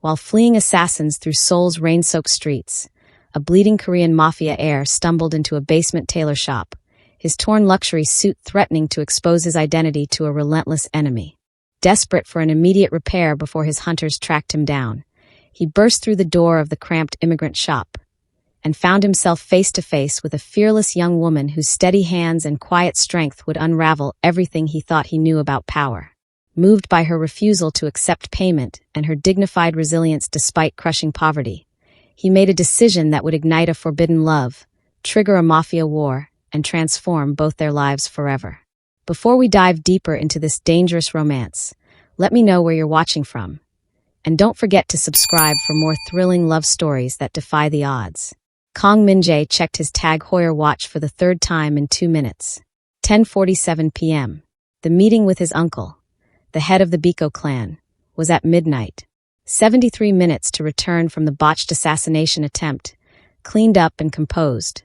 While fleeing assassins through Seoul's rain-soaked streets, a bleeding Korean Mafia heir stumbled into a basement tailor shop, his torn luxury suit threatening to expose his identity to a relentless enemy. Desperate for an immediate repair before his hunters tracked him down, he burst through the door of the cramped immigrant shop and found himself face to face with a fearless young woman whose steady hands and quiet strength would unravel everything he thought he knew about power. Moved by her refusal to accept payment and her dignified resilience despite crushing poverty, he made a decision that would ignite a forbidden love, trigger a mafia war, and transform both their lives forever. Before we dive deeper into this dangerous romance, let me know where you're watching from. And don't forget to subscribe for more thrilling love stories that defy the odds. Kang Min-jae checked his Tag Heuer watch for the third time in 2 minutes. 10:47 p.m. The meeting with his uncle, the head of the Biko clan, was at midnight. 73 minutes to return from the botched assassination attempt, cleaned up and composed,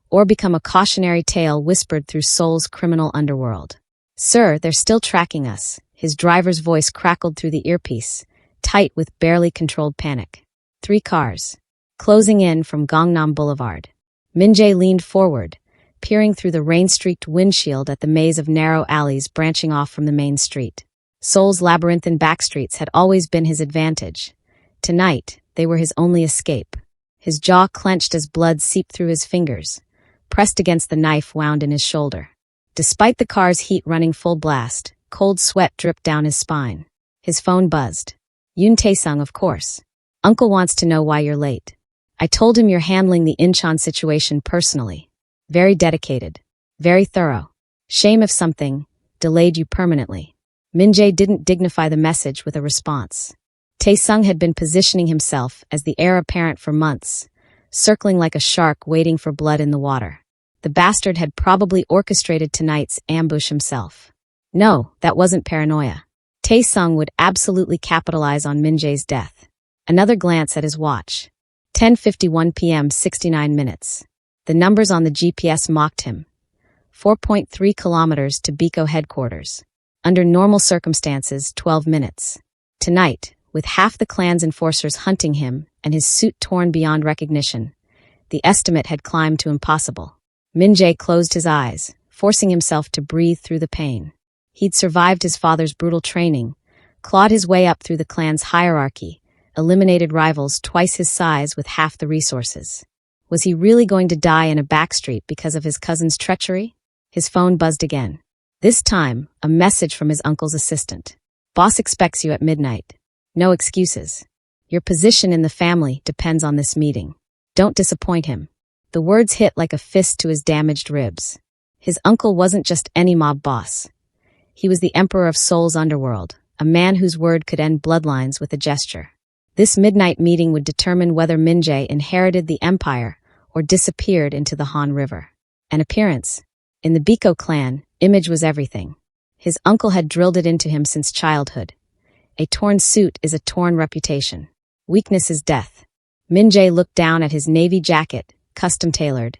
or become a cautionary tale whispered through Seoul's criminal underworld. "Sir, they're still tracking us," his driver's voice crackled through the earpiece, tight with barely controlled panic. 3 cars, closing in from Gangnam Boulevard. Min-jae leaned forward, peering through the rain-streaked windshield at the maze of narrow alleys branching off from the main street. Seoul's labyrinthine backstreets had always been his advantage. Tonight, they were his only escape. His jaw clenched as blood seeped through his fingers, pressed against the knife wound in his shoulder. Despite the car's heat running full blast, cold sweat dripped down his spine. His phone buzzed. "Yoon Tae-sung, of course. Uncle wants to know why you're late. I told him you're handling the Incheon situation personally. Very dedicated. Very thorough. Shame if something delayed you permanently." Min-jae didn't dignify the message with a response. Tae-sung had been positioning himself as the heir apparent for months, circling like a shark waiting for blood in the water. The bastard had probably orchestrated tonight's ambush himself. No, that wasn't paranoia. Tae-sung would absolutely capitalize on Min-jae's death. Another glance at his watch. 10:51 p.m. 69 minutes. The numbers on the GPS mocked him. 4.3 kilometers to Biko headquarters. Under normal circumstances, 12 minutes. Tonight, with half the clan's enforcers hunting him and his suit torn beyond recognition, the estimate had climbed to impossible. Min-jae closed his eyes, forcing himself to breathe through the pain. He'd survived his father's brutal training, clawed his way up through the clan's hierarchy, eliminated rivals twice his size with half the resources. Was he really going to die in a backstreet because of his cousin's treachery? His phone buzzed again. This time, a message from his uncle's assistant. "Boss expects you at midnight. No excuses. Your position in the family depends on this meeting. Don't disappoint him." The words hit like a fist to his damaged ribs. His uncle wasn't just any mob boss. He was the emperor of Seoul's underworld, a man whose word could end bloodlines with a gesture. This midnight meeting would determine whether Min-jae inherited the empire or disappeared into the Han River. An appearance. In the Biko clan, image was everything. His uncle had drilled it into him since childhood. A torn suit is a torn reputation. Weakness is death. Min-jae looked down at his navy jacket, custom tailored.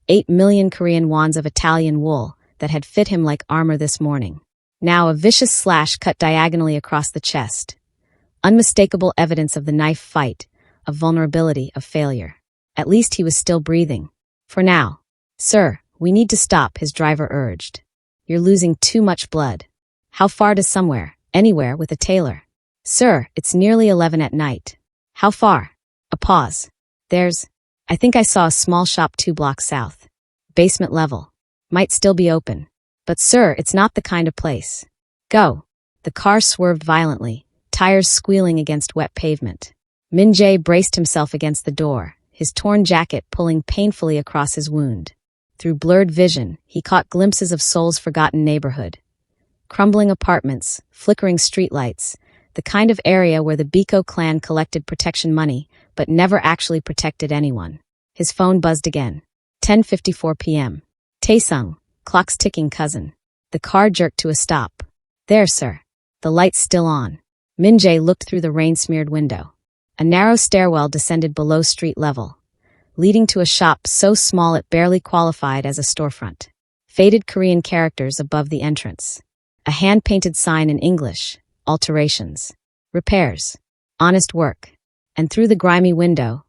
8 million Korean wons of Italian wool that had fit him like armor this morning. Now a vicious slash cut diagonally across the chest. Unmistakable evidence of the knife fight, of vulnerability, of failure. At least he was still breathing. For now. "Sir, we need to stop," his driver urged. "You're losing too much blood." "How far to somewhere, anywhere with a tailor?" "Sir, it's nearly 11 at night." "How far?" A pause. I think I saw a small shop 2 blocks south. Basement level. Might still be open. But sir, it's not the kind of place." "Go." The car swerved violently, tires squealing against wet pavement. Min-jae braced himself against the door, his torn jacket pulling painfully across his wound. Through blurred vision, he caught glimpses of Seoul's forgotten neighborhood. Crumbling apartments, flickering streetlights, the kind of area where the Biko clan collected protection money, but never actually protected anyone. His phone buzzed again. 10:54 p.m. Tae-sung, clock's ticking cousin. The car jerked to a stop. "There, sir." The light's still on. Min-jae looked through the rain-smeared window. A narrow stairwell descended below street level, leading to a shop so small it barely qualified as a storefront. Faded Korean characters above the entrance. A hand-painted sign in English, alterations. Repairs. Honest work. And through the grimy window,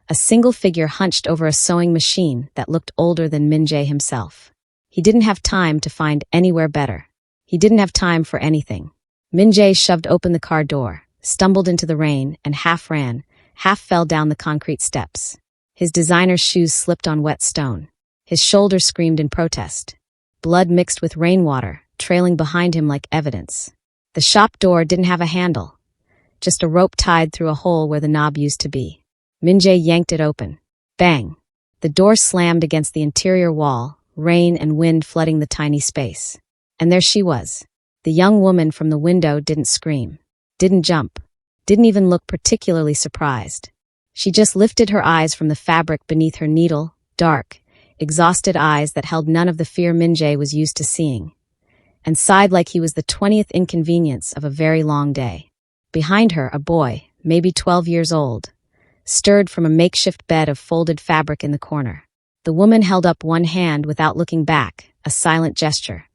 a single figure hunched over a sewing machine that looked older than Min-jae himself. He didn't have time to find anywhere better. He didn't have time for anything. Min-jae shoved open the car door, stumbled into the rain, and half ran, half fell down the concrete steps. His designer shoes slipped on wet stone. His shoulder screamed in protest. Blood mixed with rainwater, trailing behind him like evidence. The shop door didn't have a handle, just a rope tied through a hole where the knob used to be. Min-jae yanked it open. Bang! The door slammed against the interior wall, rain and wind flooding the tiny space. And there she was. The young woman from the window didn't scream, didn't jump, didn't even look particularly surprised. She just lifted her eyes from the fabric beneath her needle, dark, exhausted eyes that held none of the fear Min-jae was used to seeing, and sighed like he was the 20th inconvenience of a very long day. Behind her, a boy, maybe 12 years old, stirred from a makeshift bed of folded fabric in the corner. The woman held up one hand without looking back, a silent gesture.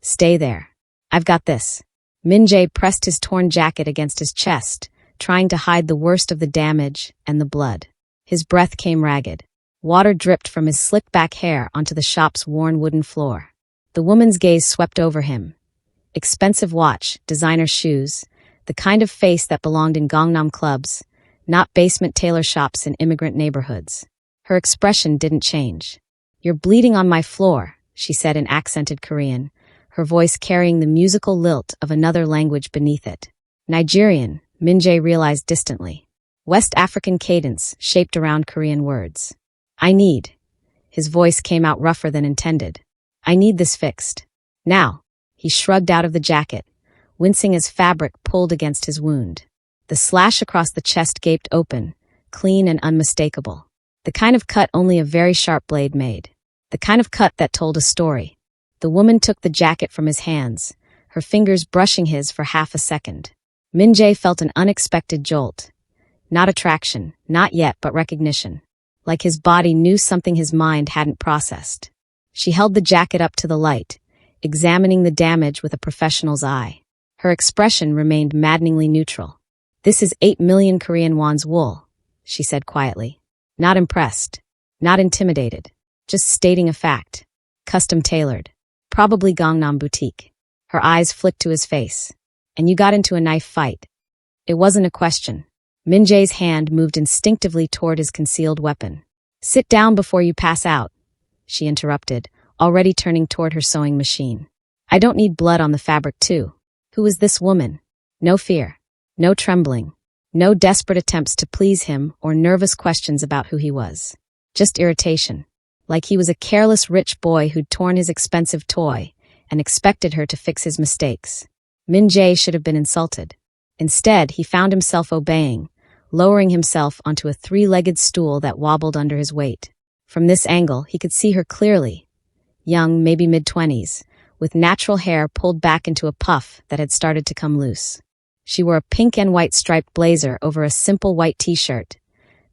Stay there. I've got this. Min-jae pressed his torn jacket against his chest, trying to hide the worst of the damage and the blood. His breath came ragged. Water dripped from his slicked-back hair onto the shop's worn wooden floor. The woman's gaze swept over him. Expensive watch, designer shoes, the kind of face that belonged in Gangnam clubs, not basement tailor shops in immigrant neighborhoods. Her expression didn't change. You're bleeding on my floor, she said in accented Korean, her voice carrying the musical lilt of another language beneath it. Nigerian, Min-jae realized distantly. West African cadence shaped around Korean words. I need. His voice came out rougher than intended. I need this fixed. Now. He shrugged out of the jacket, wincing as fabric pulled against his wound. The slash across the chest gaped open, clean and unmistakable. The kind of cut only a very sharp blade made. The kind of cut that told a story. The woman took the jacket from his hands, her fingers brushing his for half a second. Min-jae felt an unexpected jolt. Not attraction, not yet, but recognition. Like his body knew something his mind hadn't processed. She held the jacket up to the light, examining the damage with a professional's eye. Her expression remained maddeningly neutral. This is 8 million Korean won's wool, she said quietly. Not impressed, not intimidated, just stating a fact. Custom tailored. Probably Gangnam boutique. Her eyes flicked to his face. And you got into a knife fight. It wasn't a question. Min-jae's hand moved instinctively toward his concealed weapon. Sit down before you pass out, she interrupted, already turning toward her sewing machine. I don't need blood on the fabric too. Who is this woman? No fear. No trembling. No desperate attempts to please him or nervous questions about who he was. Just irritation. Like he was a careless rich boy who'd torn his expensive toy and expected her to fix his mistakes. Min-jae should have been insulted. Instead, he found himself obeying, lowering himself onto a three-legged stool that wobbled under his weight. From this angle, he could see her clearly. Young, maybe mid-20s, with natural hair pulled back into a puff that had started to come loose. She wore a pink and white striped blazer over a simple white t-shirt,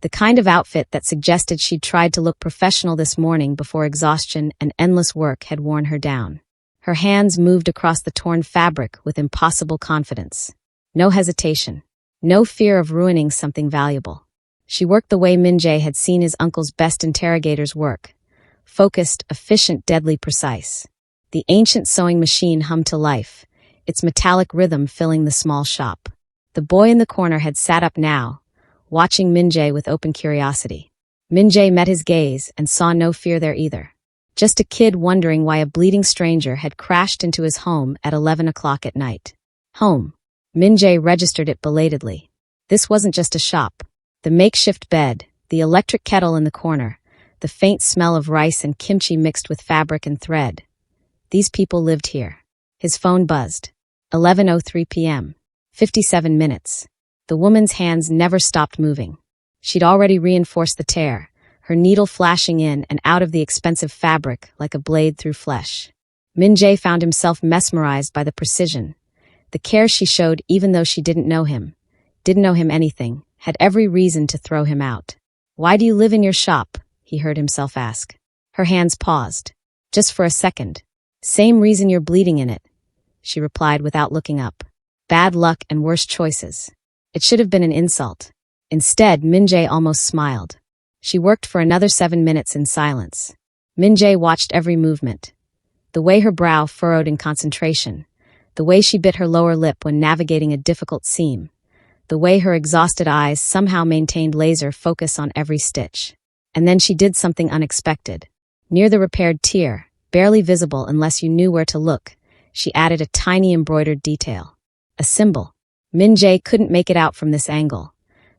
the kind of outfit that suggested she'd tried to look professional this morning before exhaustion and endless work had worn her down. Her hands moved across the torn fabric with impossible confidence. No hesitation. No fear of ruining something valuable. She worked the way Min-jae had seen his uncle's best interrogators work. Focused, efficient, deadly precise. The ancient sewing machine hummed to life, its metallic rhythm filling the small shop. The boy in the corner had sat up now, watching Min-jae with open curiosity. Min-jae met his gaze and saw no fear there either. Just a kid wondering why a bleeding stranger had crashed into his home at 11 o'clock at night. Home. Min-jae registered it belatedly. This wasn't just a shop. The makeshift bed, the electric kettle in the corner, the faint smell of rice and kimchi mixed with fabric and thread. These people lived here. His phone buzzed. 11:03 p.m. 57 minutes. The woman's hands never stopped moving. She'd already reinforced the tear, her needle flashing in and out of the expensive fabric like a blade through flesh. Min-jae found himself mesmerized by the precision. The care she showed even though she didn't know him anything, had every reason to throw him out. Why do you live in your shop? He heard himself ask. Her hands paused. Just for a second. Same reason you're bleeding in it, she replied without looking up. Bad luck and worse choices. It should have been an insult. Instead, Min-jae almost smiled. She worked for another 7 minutes in silence. Min-jae watched every movement. The way her brow furrowed in concentration. The way she bit her lower lip when navigating a difficult seam. The way her exhausted eyes somehow maintained laser focus on every stitch. And then she did something unexpected. Near the repaired tier, barely visible unless you knew where to look, she added a tiny embroidered detail. A symbol. Min-jae couldn't make it out from this angle,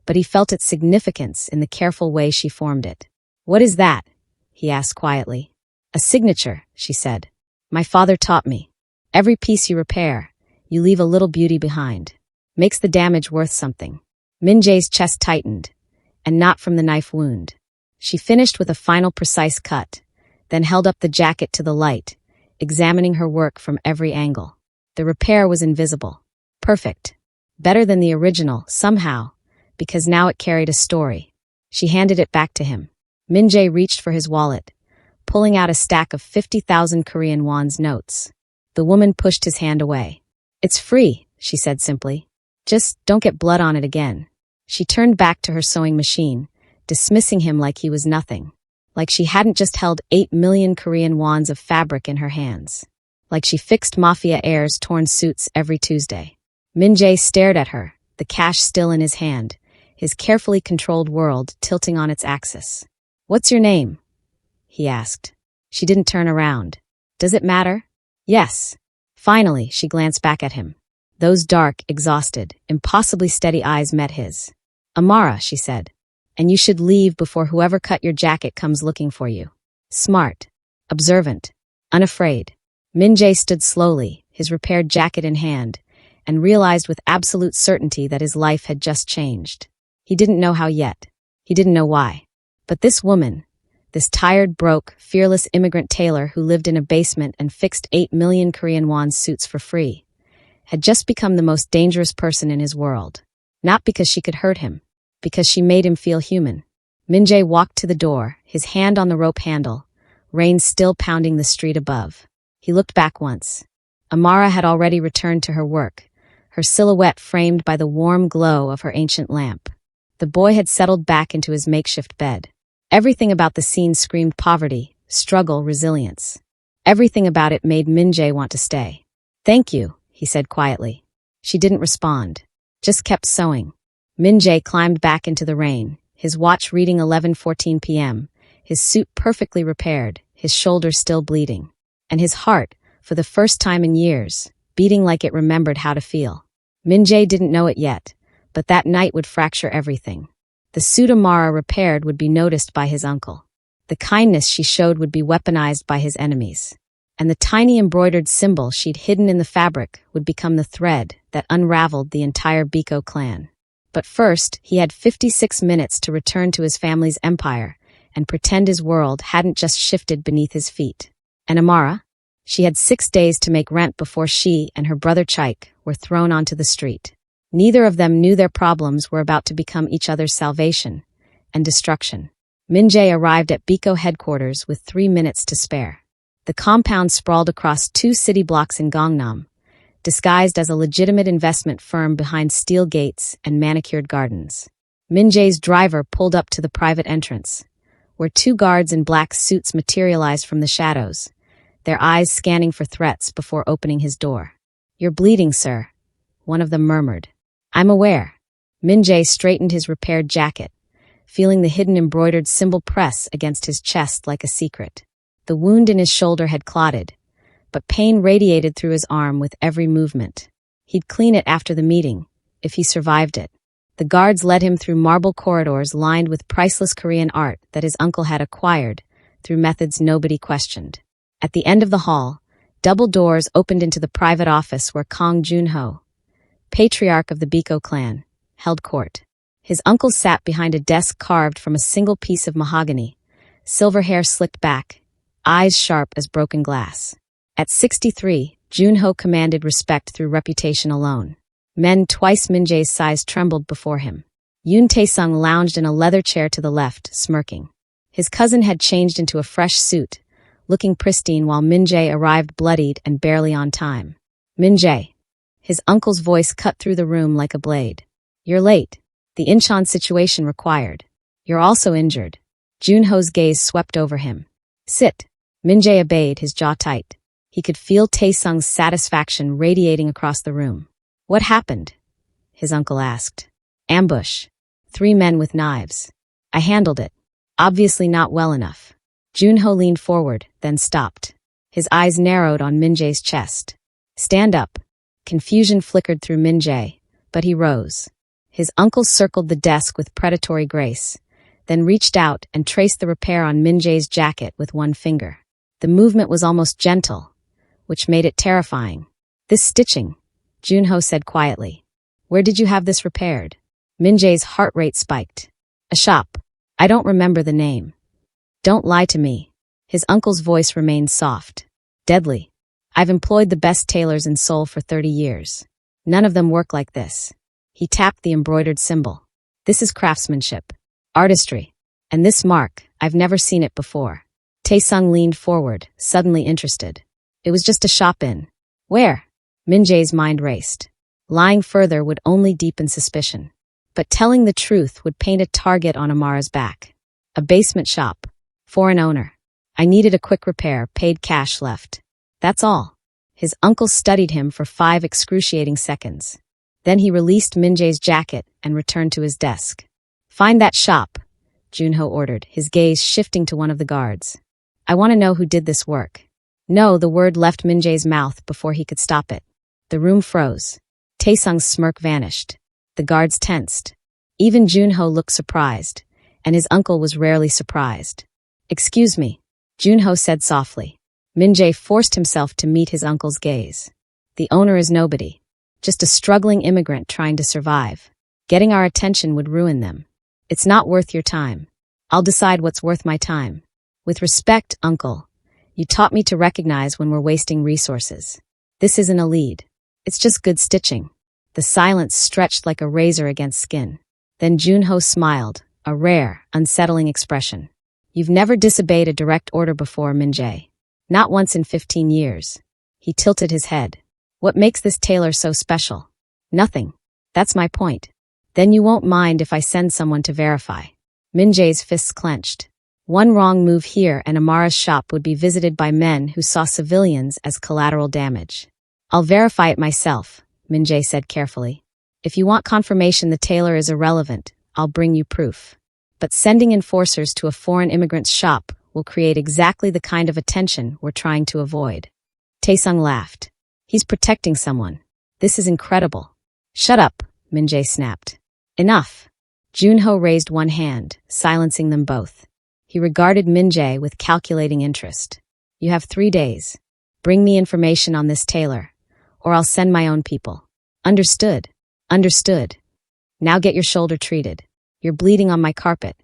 but he felt its significance in the careful way she formed it. "What is that?" he asked quietly. "A signature," she said. "My father taught me. Every piece you repair, you leave a little beauty behind. Makes the damage worth something." Min-jae's chest tightened, and not from the knife wound. She finished with a final precise cut, then held up the jacket to the light, examining her work from every angle. The repair was invisible. Perfect. Better than the original, somehow, because now it carried a story. She handed it back to him. Min-jae reached for his wallet, pulling out a stack of 50,000 Korean won's notes. The woman pushed his hand away. "It's free," she said simply. "Just don't get blood on it again." She turned back to her sewing machine, dismissing him like he was nothing. Like she hadn't just held 8 million Korean wons of fabric in her hands. Like she fixed Mafia Air's torn suits every Tuesday. Min-jae stared at her, the cash still in his hand, his carefully controlled world tilting on its axis. "What's your name?" he asked. She didn't turn around. "Does it matter?" "Yes." Finally, she glanced back at him. Those dark, exhausted, impossibly steady eyes met his. "Amara," she said. "And you should leave before whoever cut your jacket comes looking for you." Smart. Observant. Unafraid. Min-jae stood slowly, his repaired jacket in hand, and realized with absolute certainty that his life had just changed. He didn't know how yet. He didn't know why. But this woman, this tired, broke, fearless immigrant tailor who lived in a basement and fixed 8 million Korean won suits for free, had just become the most dangerous person in his world. Not because she could hurt him, because she made him feel human. Min-jae walked to the door, his hand on the rope handle, rain still pounding the street above. He looked back once. Amara had already returned to her work, her silhouette framed by the warm glow of her ancient lamp. The boy had settled back into his makeshift bed. Everything about the scene screamed poverty, struggle, resilience. Everything about it made Min-jae want to stay. "Thank you," he said quietly. She didn't respond, just kept sewing. Min-jae climbed back into the rain, his watch reading 11:14 p.m., his suit perfectly repaired, his shoulder still bleeding, and his heart, for the first time in years, beating like it remembered how to feel. Min-jae didn't know it yet, but that night would fracture everything. The suit Amara repaired would be noticed by his uncle. The kindness she showed would be weaponized by his enemies. And the tiny embroidered symbol she'd hidden in the fabric would become the thread that unraveled the entire Biko clan. But first, he had 56 minutes to return to his family's empire and pretend his world hadn't just shifted beneath his feet. And Amara? She had 6 days to make rent before she and her brother Chaik were thrown onto the street. Neither of them knew their problems were about to become each other's salvation and destruction. Min-jae arrived at Biko headquarters with 3 minutes to spare. The compound sprawled across 2 city blocks in Gangnam, disguised as a legitimate investment firm behind steel gates and manicured gardens. Min-jae's driver pulled up to the private entrance, where 2 guards in black suits materialized from the shadows, their eyes scanning for threats before opening his door. "You're bleeding, sir," one of them murmured. "I'm aware." Min-jae straightened his repaired jacket, feeling the hidden embroidered symbol press against his chest like a secret. The wound in his shoulder had clotted, but pain radiated through his arm with every movement. He'd clean it after the meeting, if he survived it. The guards led him through marble corridors lined with priceless Korean art that his uncle had acquired through methods nobody questioned. At the end of the hall, double doors opened into the private office where Kang Junho, patriarch of the Biko clan, held court. His uncle sat behind a desk carved from a single piece of mahogany, silver hair slicked back, eyes sharp as broken glass. At 63, Junho commanded respect through reputation alone. Men twice Min-jae's size trembled before him. Yoon Tae-sung lounged in a leather chair to the left, smirking. His cousin had changed into a fresh suit, looking pristine while Min-jae arrived bloodied and barely on time. "Min-jae." His uncle's voice cut through the room like a blade. "You're late." The Incheon situation required. You're also injured. Junho's gaze swept over him. Sit. Min-jae obeyed, his jaw tight. He could feel Tae-sung's satisfaction radiating across the room. What happened? His uncle asked. Ambush. 3 men with knives. I handled it. Obviously not well enough. Junho leaned forward, then stopped. His eyes narrowed on Min-jae's chest. Stand up. Confusion flickered through Min-jae, but he rose. His uncle circled the desk with predatory grace, then reached out and traced the repair on Min-jae's jacket with one finger. The movement was almost gentle, which made it terrifying. This stitching, Junho said quietly. Where did you have this repaired? Min-jae's heart rate spiked. A shop. I don't remember the name. Don't lie to me. His uncle's voice remained soft. Deadly. I've employed the best tailors in Seoul for 30 years. None of them work like this. He tapped the embroidered symbol. This is craftsmanship. Artistry. And this mark, I've never seen it before. Tae-sung leaned forward, suddenly interested. It was just a shop-in. Where? Min-jae's mind raced. Lying further would only deepen suspicion. But telling the truth would paint a target on Amara's back. A basement shop. Foreign owner. I needed a quick repair, paid cash left. That's all. His uncle studied him for 5 excruciating seconds. Then he released Min-jae's jacket and returned to his desk. Find that shop, Junho ordered, his gaze shifting to one of the guards. I want to know who did this work. No, the word left Min-jae's mouth before he could stop it. The room froze. Tae-sung's smirk vanished. The guards tensed. Even Junho looked surprised, and his uncle was rarely surprised. Excuse me, Junho said softly. Min-jae forced himself to meet his uncle's gaze. The owner is nobody. Just a struggling immigrant trying to survive. Getting our attention would ruin them. It's not worth your time. I'll decide what's worth my time. With respect, uncle. You taught me to recognize when we're wasting resources. This isn't a lead. It's just good stitching. The silence stretched like a razor against skin. Then Junho smiled, a rare, unsettling expression. You've never disobeyed a direct order before, Min-jae. Not once in 15 years. He tilted his head. What makes this tailor so special? Nothing. That's my point. Then you won't mind if I send someone to verify. Min-jae's fists clenched. One wrong move here and Amara's shop would be visited by men who saw civilians as collateral damage. I'll verify it myself, Min-jae said carefully. If you want confirmation the tailor is irrelevant, I'll bring you proof. But sending enforcers to a foreign immigrant's shop will create exactly the kind of attention we're trying to avoid. Tae-sung laughed. He's protecting someone. This is incredible. Shut up, Min-jae snapped. Enough. Junho raised one hand, silencing them both. He regarded Min-jae with calculating interest. You have 3 days. Bring me information on this tailor, or I'll send my own people. Understood. Understood. Now get your shoulder treated. You're bleeding on my carpet.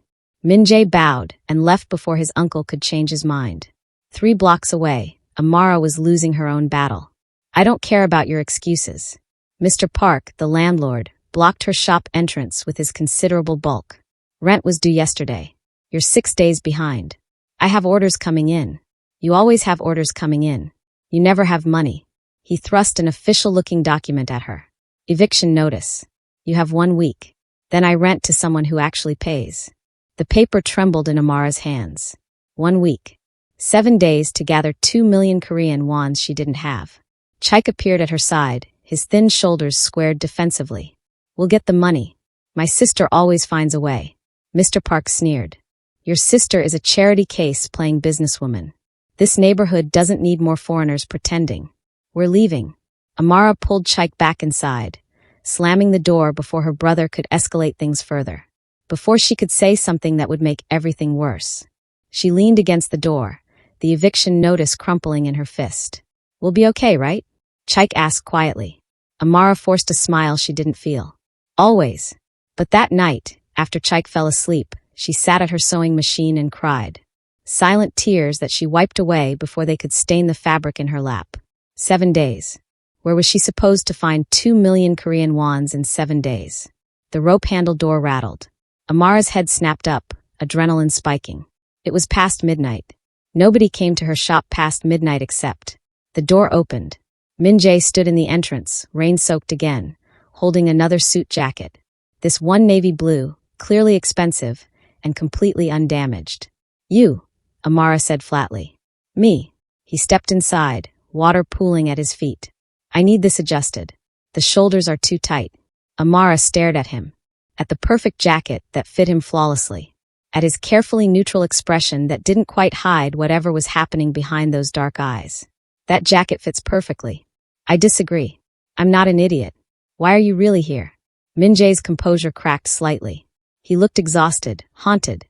Min-jae bowed and left before his uncle could change his mind. 3 blocks away, Amara was losing her own battle. I don't care about your excuses. Mr. Park, the landlord, blocked her shop entrance with his considerable bulk. Rent was due yesterday. You're 6 days behind. I have orders coming in. You always have orders coming in. You never have money. He thrust an official-looking document at her. Eviction notice. You have 1 week. Then I rent to someone who actually pays. The paper trembled in Amara's hands. 1 week. 7 days to gather 2 million Korean wons she didn't have. Chaik appeared at her side, his thin shoulders squared defensively. We'll get the money. My sister always finds a way. Mr. Park sneered. Your sister is a charity case playing businesswoman. This neighborhood doesn't need more foreigners pretending. We're leaving. Amara pulled Chaik back inside, slamming the door before her brother could escalate things further. Before she could say something that would make everything worse. She leaned against the door, the eviction notice crumpling in her fist. We'll be okay, right? Chaik asked quietly. Amara forced a smile she didn't feel. Always. But that night, after Chaik fell asleep, she sat at her sewing machine and cried. Silent tears that she wiped away before they could stain the fabric in her lap. 7 days. Where was she supposed to find 2 million Korean wons in 7 days? The rope handle door rattled. Amara's head snapped up, adrenaline spiking. It was past midnight. Nobody came to her shop past midnight except. The door opened. Min-jae stood in the entrance, rain-soaked again, holding another suit jacket. This one navy blue, clearly expensive, and completely undamaged. You, Amara said flatly. Me. He stepped inside, water pooling at his feet. I need this adjusted. The shoulders are too tight. Amara stared at him. At the perfect jacket that fit him flawlessly. At his carefully neutral expression that didn't quite hide whatever was happening behind those dark eyes. That jacket fits perfectly. I disagree. I'm not an idiot. Why are you really here? Min-jae's composure cracked slightly. He looked exhausted, haunted,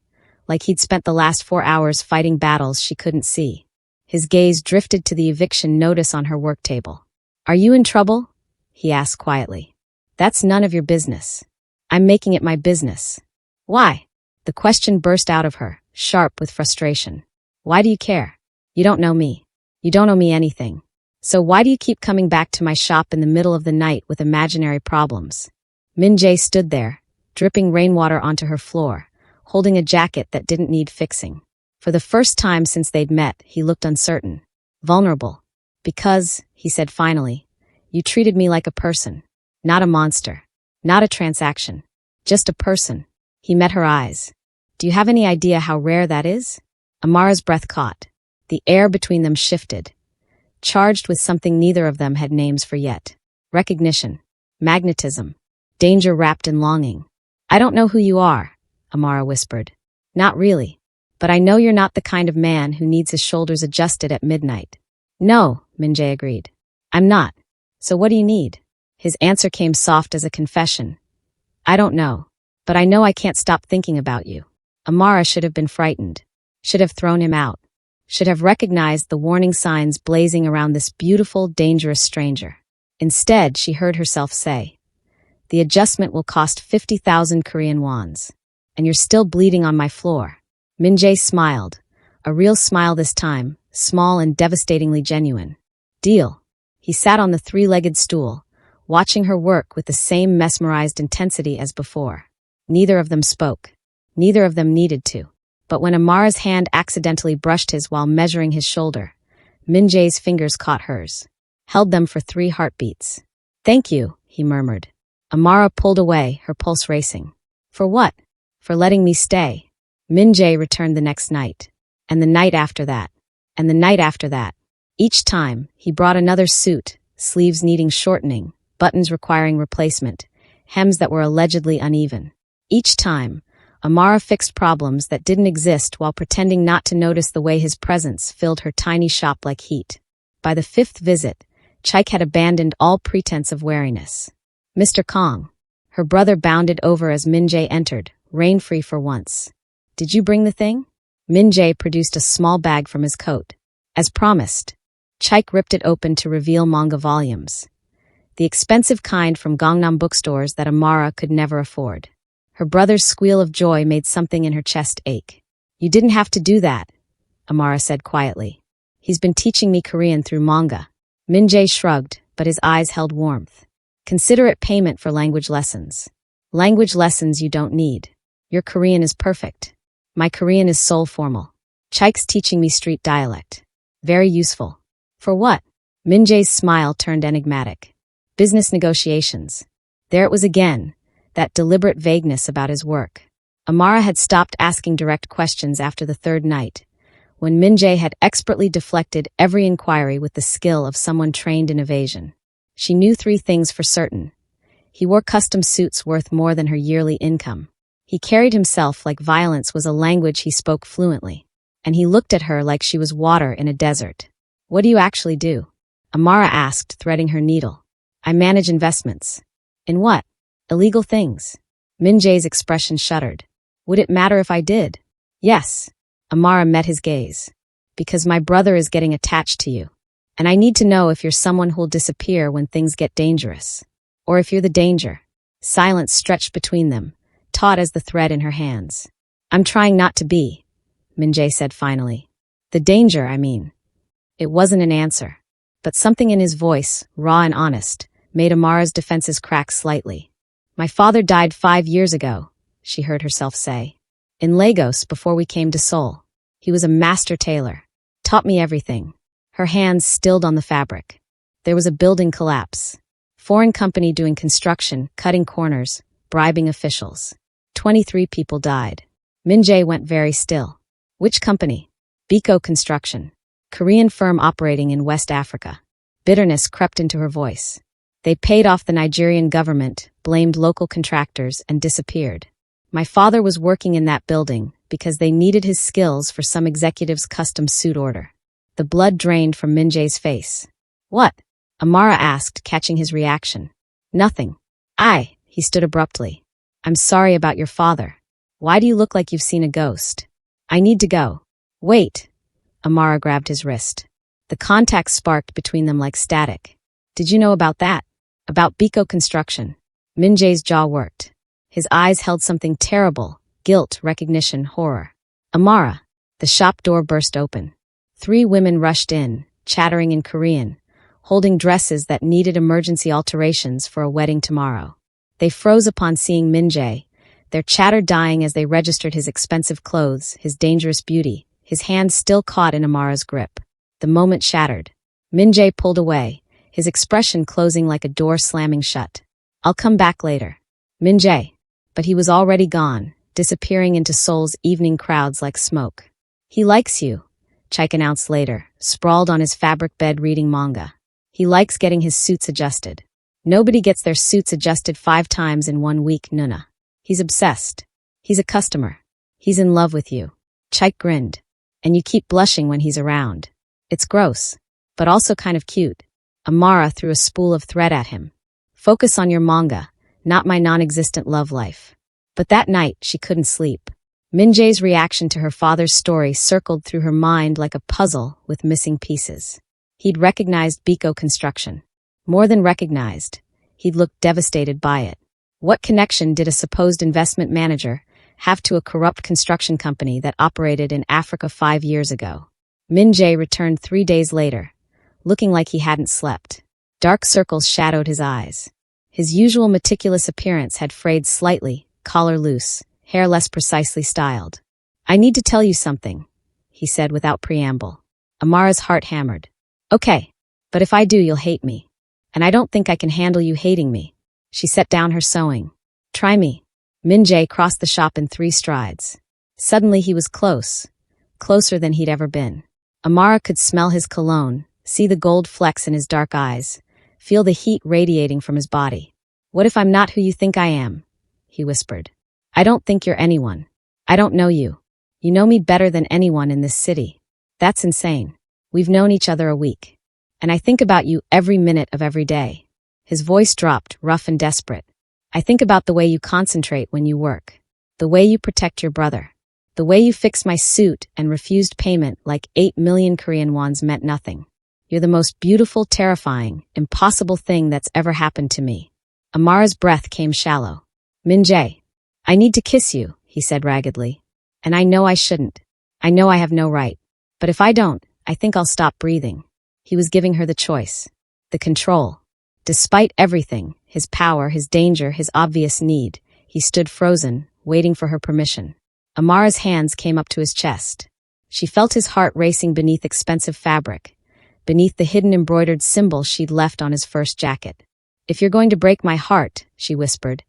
like he'd spent the last 4 hours fighting battles she couldn't see. His gaze drifted to the eviction notice on her work table. Are you in trouble? He asked quietly. That's none of your business. I'm making it my business. Why? The question burst out of her, sharp with frustration. Why do you care? You don't know me. You don't owe me anything. So why do you keep coming back to my shop in the middle of the night with imaginary problems? Min-jae stood there, dripping rainwater onto her floor, holding a jacket that didn't need fixing. For the first time since they'd met, he looked uncertain, vulnerable. Because, he said finally, you treated me like a person, not a monster, not a transaction, just a person. He met her eyes. Do you have any idea how rare that is? Amara's breath caught. The air between them shifted, charged with something neither of them had names for yet. Recognition, magnetism, danger wrapped in longing. I don't know who you are, Amara whispered. Not really. But I know you're not the kind of man who needs his shoulders adjusted at midnight. No, Min-jae agreed. I'm not. So what do you need? His answer came soft as a confession. I don't know. But I know I can't stop thinking about you. Amara should have been frightened. Should have thrown him out. Should have recognized the warning signs blazing around this beautiful, dangerous stranger. Instead, she heard herself say, the adjustment will cost 50,000 Korean wons. And you're still bleeding on my floor. Min-jae smiled, a real smile this time, small and devastatingly genuine. Deal. He sat on the 3-legged stool, watching her work with the same mesmerized intensity as before. Neither of them spoke. Neither of them needed to. But when Amara's hand accidentally brushed his while measuring his shoulder, Min-jae's fingers caught hers, held them for 3 heartbeats. Thank you, he murmured. Amara pulled away, her pulse racing. For what? For letting me stay. Min-jae returned the next night, and the night after that, and the night after that. Each time, he brought another suit, sleeves needing shortening, buttons requiring replacement, hems that were allegedly uneven. Each time, Amara fixed problems that didn't exist while pretending not to notice the way his presence filled her tiny shop like heat. By the 5th visit, Chaik had abandoned all pretense of wariness. Mr. Kong. Her brother bounded over as Min-jae entered, rain-free for once. Did you bring the thing? Min-jae produced a small bag from his coat. As promised, Chaik ripped it open to reveal manga volumes. The expensive kind from Gangnam bookstores that Amara could never afford. Her brother's squeal of joy made something in her chest ache. You didn't have to do that, Amara said quietly. He's been teaching me Korean through manga. Min-jae shrugged, but his eyes held warmth. Consider it payment for language lessons. Language lessons you don't need. Your Korean is perfect. My Korean is Seoul formal. Chaik's teaching me street dialect. Very useful. For what? Min-jae's smile turned enigmatic. Business negotiations. There it was again, that deliberate vagueness about his work. Amara had stopped asking direct questions after the 3rd night, when Min-jae had expertly deflected every inquiry with the skill of someone trained in evasion. She knew 3 things for certain. He wore custom suits worth more than her yearly income. He carried himself like violence was a language he spoke fluently, and he looked at her like she was water in a desert. What do you actually do? Amara asked, threading her needle. I manage investments. In what? Illegal things. Min-jae's expression shuddered. Would it matter if I did? Yes. Amara met his gaze. Because my brother is getting attached to you. And I need to know if you're someone who'll disappear when things get dangerous. Or if you're the danger. Silence stretched between them, taut as the thread in her hands. I'm trying not to be, Min-jae said finally. The danger, I mean. It wasn't an answer. But something in his voice, raw and honest, made Amara's defenses crack slightly. My father died 5 years ago, she heard herself say. In Lagos before we came to Seoul. He was a master tailor. Taught me everything. Her hands stilled on the fabric. There was a building collapse. Foreign company doing construction, cutting corners, bribing officials. 23 people died. Min-jae went very still. Which company? Biko Construction. Korean firm operating in West Africa. Bitterness crept into her voice. They paid off the Nigerian government, blamed local contractors, and disappeared. My father was working in that building because they needed his skills for some executive's custom suit order. The blood drained from Min-jae's face. What? Amara asked, catching his reaction. Nothing. He stood abruptly. I'm sorry about your father. Why do you look like you've seen a ghost? I need to go. Wait. Amara grabbed his wrist. The contact sparked between them like static. Did you know about that? About Biko Construction? Min-jae's jaw worked. His eyes held something terrible. Guilt, recognition, horror. Amara. The shop door burst open. 3 women rushed in, chattering in Korean, holding dresses that needed emergency alterations for a wedding tomorrow. They froze upon seeing Min-jae, their chatter dying as they registered his expensive clothes, his dangerous beauty, his hand still caught in Amara's grip. The moment shattered. Min-jae pulled away, his expression closing like a door slamming shut. I'll come back later. Min-jae. But he was already gone, disappearing into Seoul's evening crowds like smoke. He likes you, Chaik announced later, sprawled on his fabric bed reading manga. He likes getting his suits adjusted. Nobody gets their suits adjusted 5 times in 1 week, Nuna. He's obsessed. He's a customer. He's in love with you. Chaik grinned. And you keep blushing when he's around. It's gross, but also kind of cute. Amara threw a spool of thread at him. Focus on your manga, not my non-existent love life. But that night, she couldn't sleep. Min-jae's reaction to her father's story circled through her mind like a puzzle with missing pieces. He'd recognized Biko Construction. More than recognized, he'd looked devastated by it. What connection did a supposed investment manager have to a corrupt construction company that operated in Africa 5 years ago? Min-jae returned 3 days later, looking like he hadn't slept. Dark circles shadowed his eyes. His usual meticulous appearance had frayed slightly, collar loose, hair less precisely styled. I need to tell you something, he said without preamble. Amara's heart hammered. Okay, but if I do, you'll hate me. And I don't think I can handle you hating me. She set down her sewing. Try me. Min-jae crossed the shop in 3 strides. Suddenly he was close, closer than he'd ever been. Amara could smell his cologne, see the gold flecks in his dark eyes, feel the heat radiating from his body. What if I'm not who you think I am? He whispered. I don't think you're anyone. I don't know you. You know me better than anyone in this city. That's insane. We've known each other a week. And I think about you every minute of every day. His voice dropped, rough and desperate. I think about the way you concentrate when you work. The way you protect your brother. The way you fixed my suit and refused payment like 8 million Korean wons meant nothing. You're the most beautiful, terrifying, impossible thing that's ever happened to me. Amara's breath came shallow. Min-jae. I need to kiss you, he said raggedly. And I know I shouldn't. I know I have no right. But if I don't, I think I'll stop breathing. He was giving her the choice. The control. Despite everything, his power, his danger, his obvious need, he stood frozen, waiting for her permission. Amara's hands came up to his chest. She felt his heart racing beneath expensive fabric, beneath the hidden embroidered symbol she'd left on his first jacket. If you're going to break my heart, she whispered,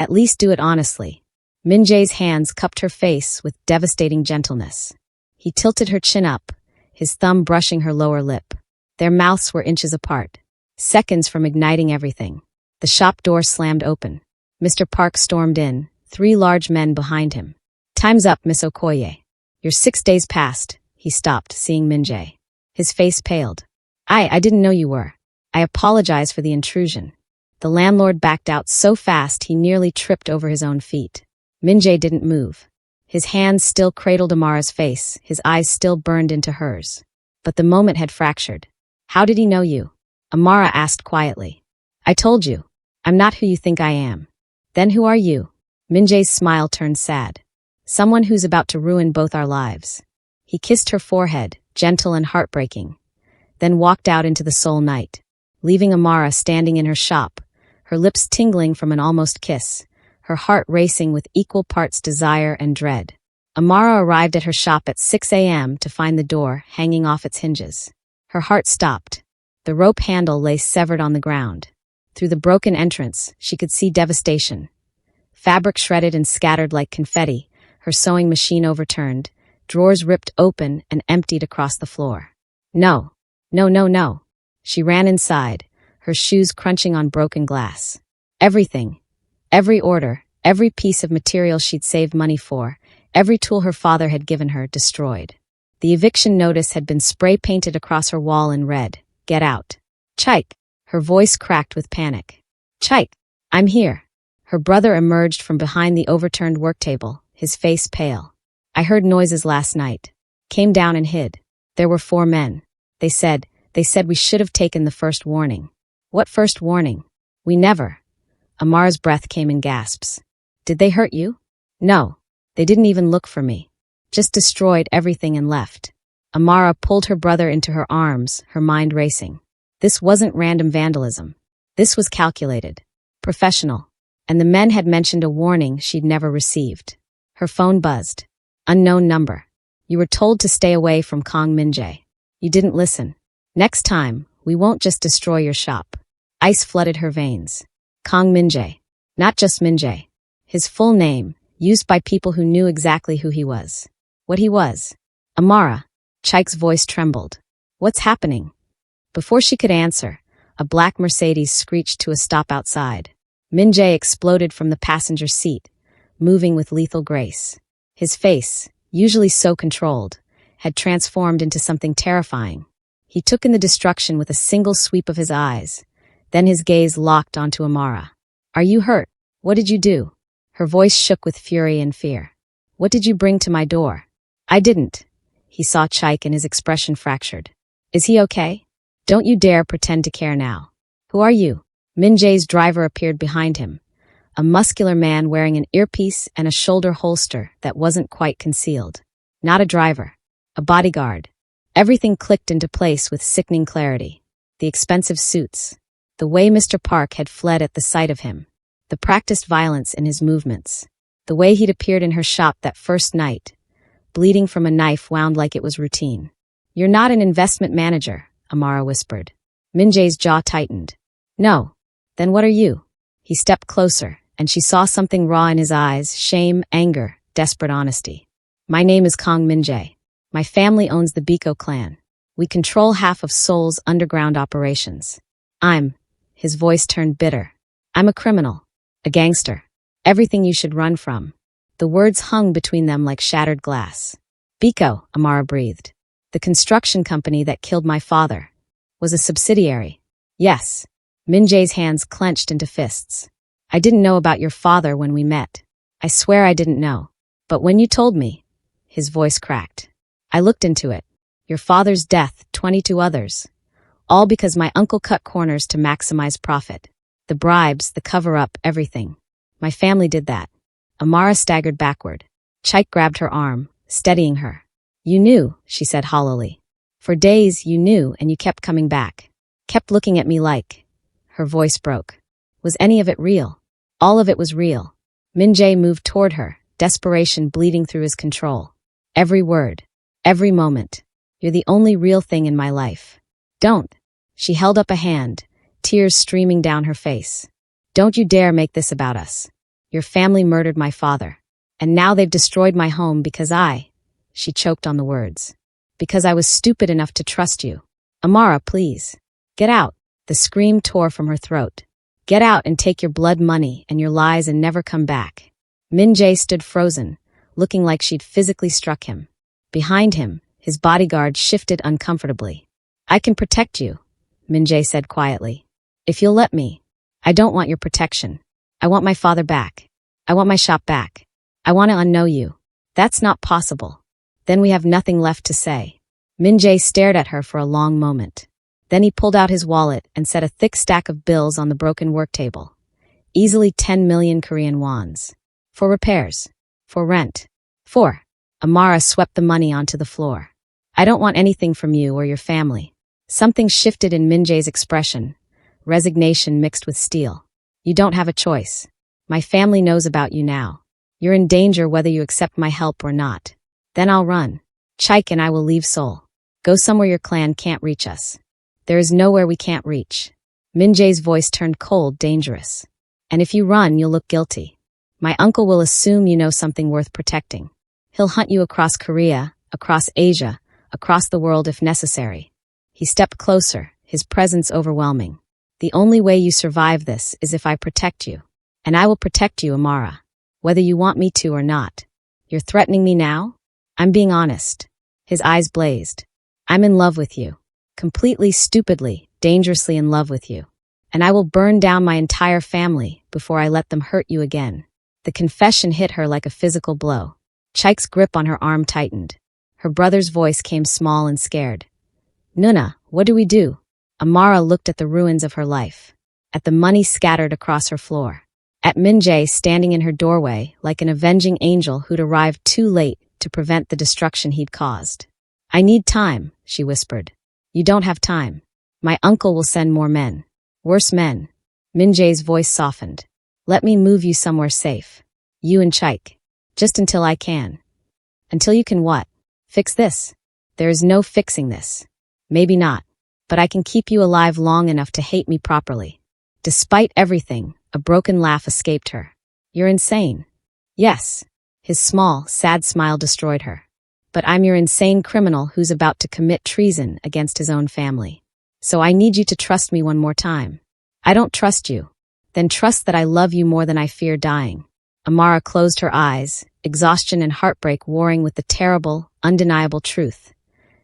at least do it honestly. Min-jae's hands cupped her face with devastating gentleness. He tilted her chin up, his thumb brushing her lower lip. Their mouths were inches apart, seconds from igniting everything. The shop door slammed open. Mr. Park stormed in, 3 large men behind him. Time's up, Miss Okoye. You're 6 days past. He stopped, seeing Min-jae. His face paled. I didn't know you were. I apologize for the intrusion. The landlord backed out so fast he nearly tripped over his own feet. Min-jae didn't move. His hands still cradled Amara's face, his eyes still burned into hers. But the moment had fractured. How did he know you? Amara asked quietly. I told you. I'm not who you think I am. Then who are you? Min-jae's smile turned sad. Someone who's about to ruin both our lives. He kissed her forehead, gentle and heartbreaking, then walked out into the Seoul night, leaving Amara standing in her shop, her lips tingling from an almost kiss, her heart racing with equal parts desire and dread. Amara arrived at her shop at 6 a.m. to find the door hanging off its hinges. Her heart stopped. The rope handle lay severed on the ground. Through the broken entrance, she could see devastation. Fabric shredded and scattered like confetti, her sewing machine overturned, drawers ripped open and emptied across the floor. No, no, no, no. She ran inside, her shoes crunching on broken glass. Everything, every order, every piece of material she'd saved money for, every tool her father had given her, destroyed. The eviction notice had been spray-painted across her wall in red. Get out. Chike. Her voice cracked with panic. Chike, I'm here. Her brother emerged from behind the overturned work table, his face pale. I heard noises last night. Came down and hid. There were 4 men. They said we should have taken the first warning. What first warning? We never. Amara's breath came in gasps. Did they hurt you? No. They didn't even look for me. Just destroyed everything and left. Amara pulled her brother into her arms, her mind racing. This wasn't random vandalism. This was calculated. Professional. And the men had mentioned a warning she'd never received. Her phone buzzed. Unknown number. You were told to stay away from Kong Min-jae. You didn't listen. Next time, we won't just destroy your shop. Ice flooded her veins. Kong Min-jae. Not just Min-jae. His full name, used by people who knew exactly who he was. What he was. Amara. Chike's voice trembled. What's happening? Before she could answer, a black Mercedes screeched to a stop outside. Min-jae exploded from the passenger seat, moving with lethal grace. His face, usually so controlled, had transformed into something terrifying. He took in the destruction with a single sweep of his eyes. Then his gaze locked onto Amara. Are you hurt? What did you do? Her voice shook with fury and fear. What did you bring to my door? I didn't. He saw Chike and his expression fractured. Is he okay? Don't you dare pretend to care now. Who are you? Min-jae's driver appeared behind him. A muscular man wearing an earpiece and a shoulder holster that wasn't quite concealed. Not a driver. A bodyguard. Everything clicked into place with sickening clarity. The expensive suits. The way Mr. Park had fled at the sight of him. The practiced violence in his movements. The way he'd appeared in her shop that first night, bleeding from a knife wound like it was routine. You're not an investment manager, Amara whispered. Min-jae's jaw tightened. No. Then what are you? He stepped closer, and she saw something raw in his eyes, shame, anger, desperate honesty. My name is Kong Min-jae. My family owns the Biko clan. We control half of Seoul's underground operations. His voice turned bitter. I'm a criminal. A gangster. Everything you should run from. The words hung between them like shattered glass. Biko, Amara breathed. The construction company that killed my father. Was a subsidiary. Yes. Min-jae's hands clenched into fists. I didn't know about your father when we met. I swear I didn't know. But when you told me, his voice cracked. I looked into it. Your father's death, 22 others. All because my uncle cut corners to maximize profit. The bribes, the cover-up, everything. My family did that. Amara staggered backward. Chike grabbed her arm, steadying her. You knew, she said hollowly. For days you knew and you kept coming back. Kept looking at me like. Her voice broke. Was any of it real? All of it was real. Min-jae moved toward her, desperation bleeding through his control. Every word. Every moment. You're the only real thing in my life. Don't. She held up a hand, tears streaming down her face. Don't you dare make this about us. Your family murdered my father. And now they've destroyed my home because she choked on the words. Because I was stupid enough to trust you. Amara, please. Get out. The scream tore from her throat. Get out and take your blood money and your lies and never come back. Min-jae stood frozen, looking like she'd physically struck him. Behind him, his bodyguard shifted uncomfortably. I can protect you, Min-jae said quietly. If you'll let me. I don't want your protection. I want my father back. I want my shop back. I want to unknow you. That's not possible. Then we have nothing left to say. Min-jae stared at her for a long moment. Then he pulled out his wallet and set a thick stack of bills on the broken work table. Easily 10 million Korean wons. For repairs. For rent. For. Amara swept the money onto the floor. I don't want anything from you or your family. Something shifted in Min-jae's expression. Resignation mixed with steel. You don't have a choice. My family knows about you now. You're in danger whether you accept my help or not. Then I'll run. Chike and I will leave Seoul. Go somewhere your clan can't reach us. There is nowhere we can't reach. Min-jae's voice turned cold, dangerous. And if you run, you'll look guilty. My uncle will assume you know something worth protecting. He'll hunt you across Korea, across Asia, across the world if necessary. He stepped closer, his presence overwhelming. The only way you survive this is if I protect you. And I will protect you, Amara. Whether you want me to or not. You're threatening me now? I'm being honest. His eyes blazed. I'm in love with you. Completely, stupidly, dangerously in love with you. And I will burn down my entire family before I let them hurt you again. The confession hit her like a physical blow. Chaik's grip on her arm tightened. Her brother's voice came small and scared. Nuna, what do we do? Amara looked at the ruins of her life. At the money scattered across her floor. At Minjae standing in her doorway like an avenging angel who'd arrived too late to prevent the destruction he'd caused. I need time, she whispered. You don't have time. My uncle will send more men. Worse men. Minjae's voice softened. Let me move you somewhere safe. You and Chaik. Just until I can. Until you can what? Fix this. There is no fixing this. Maybe not. But I can keep you alive long enough to hate me properly. Despite everything, a broken laugh escaped her. You're insane. Yes. His small, sad smile destroyed her. But I'm your insane criminal who's about to commit treason against his own family. So I need you to trust me one more time. I don't trust you. Then trust that I love you more than I fear dying. Amara closed her eyes, exhaustion and heartbreak warring with the terrible, undeniable truth.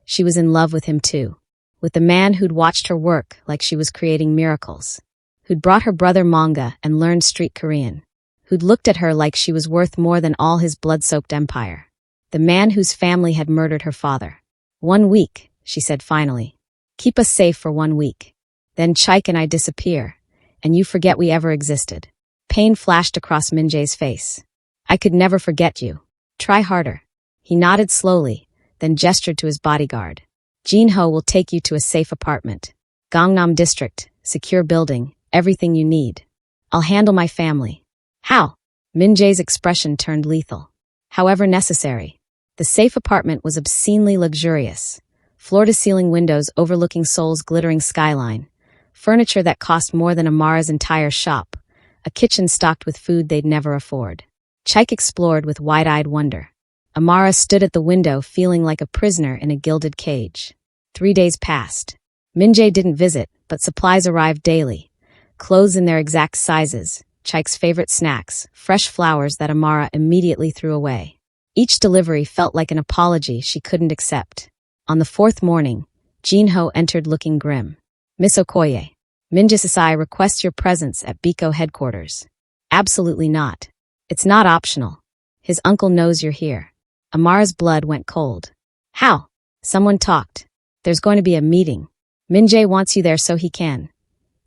She was in love with him too. With the man who'd watched her work like she was creating miracles. Who'd brought her brother manga and learned street Korean. Who'd looked at her like she was worth more than all his blood-soaked empire. The man whose family had murdered her father. 1 week, she said finally. Keep us safe for 1 week. Then Chaik and I disappear, and you forget we ever existed. Pain flashed across Minjae's face. I could never forget you. Try harder. He nodded slowly, then gestured to his bodyguard. Jinho will take you to a safe apartment. Gangnam District, secure building, everything you need. I'll handle my family. How? Minjae's expression turned lethal. However necessary. The safe apartment was obscenely luxurious. Floor-to-ceiling windows overlooking Seoul's glittering skyline. Furniture that cost more than Amara's entire shop. A kitchen stocked with food they'd never afford. Chaik explored with wide-eyed wonder. Amara stood at the window feeling like a prisoner in a gilded cage. 3 days passed. Minjae didn't visit, but supplies arrived daily. Clothes in their exact sizes, Chaik's favorite snacks, fresh flowers that Amara immediately threw away. Each delivery felt like an apology she couldn't accept. On the 4th morning, Jinho entered looking grim. Miss Okoye, Minjae-sasai requests your presence at Biko headquarters. Absolutely not. It's not optional. His uncle knows you're here. Amara's blood went cold. How? Someone talked. There's going to be a meeting. Minjae wants you there so he can.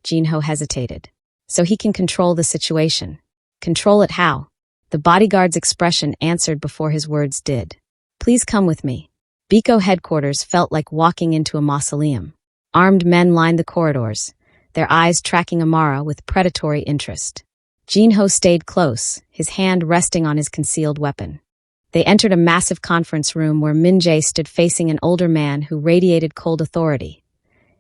Jinho hesitated. So he can control the situation. Control it how? The bodyguard's expression answered before his words did. Please come with me. Biko headquarters felt like walking into a mausoleum. Armed men lined the corridors, their eyes tracking Amara with predatory interest. Jinho stayed close, his hand resting on his concealed weapon. They entered a massive conference room where Minjae stood facing an older man who radiated cold authority.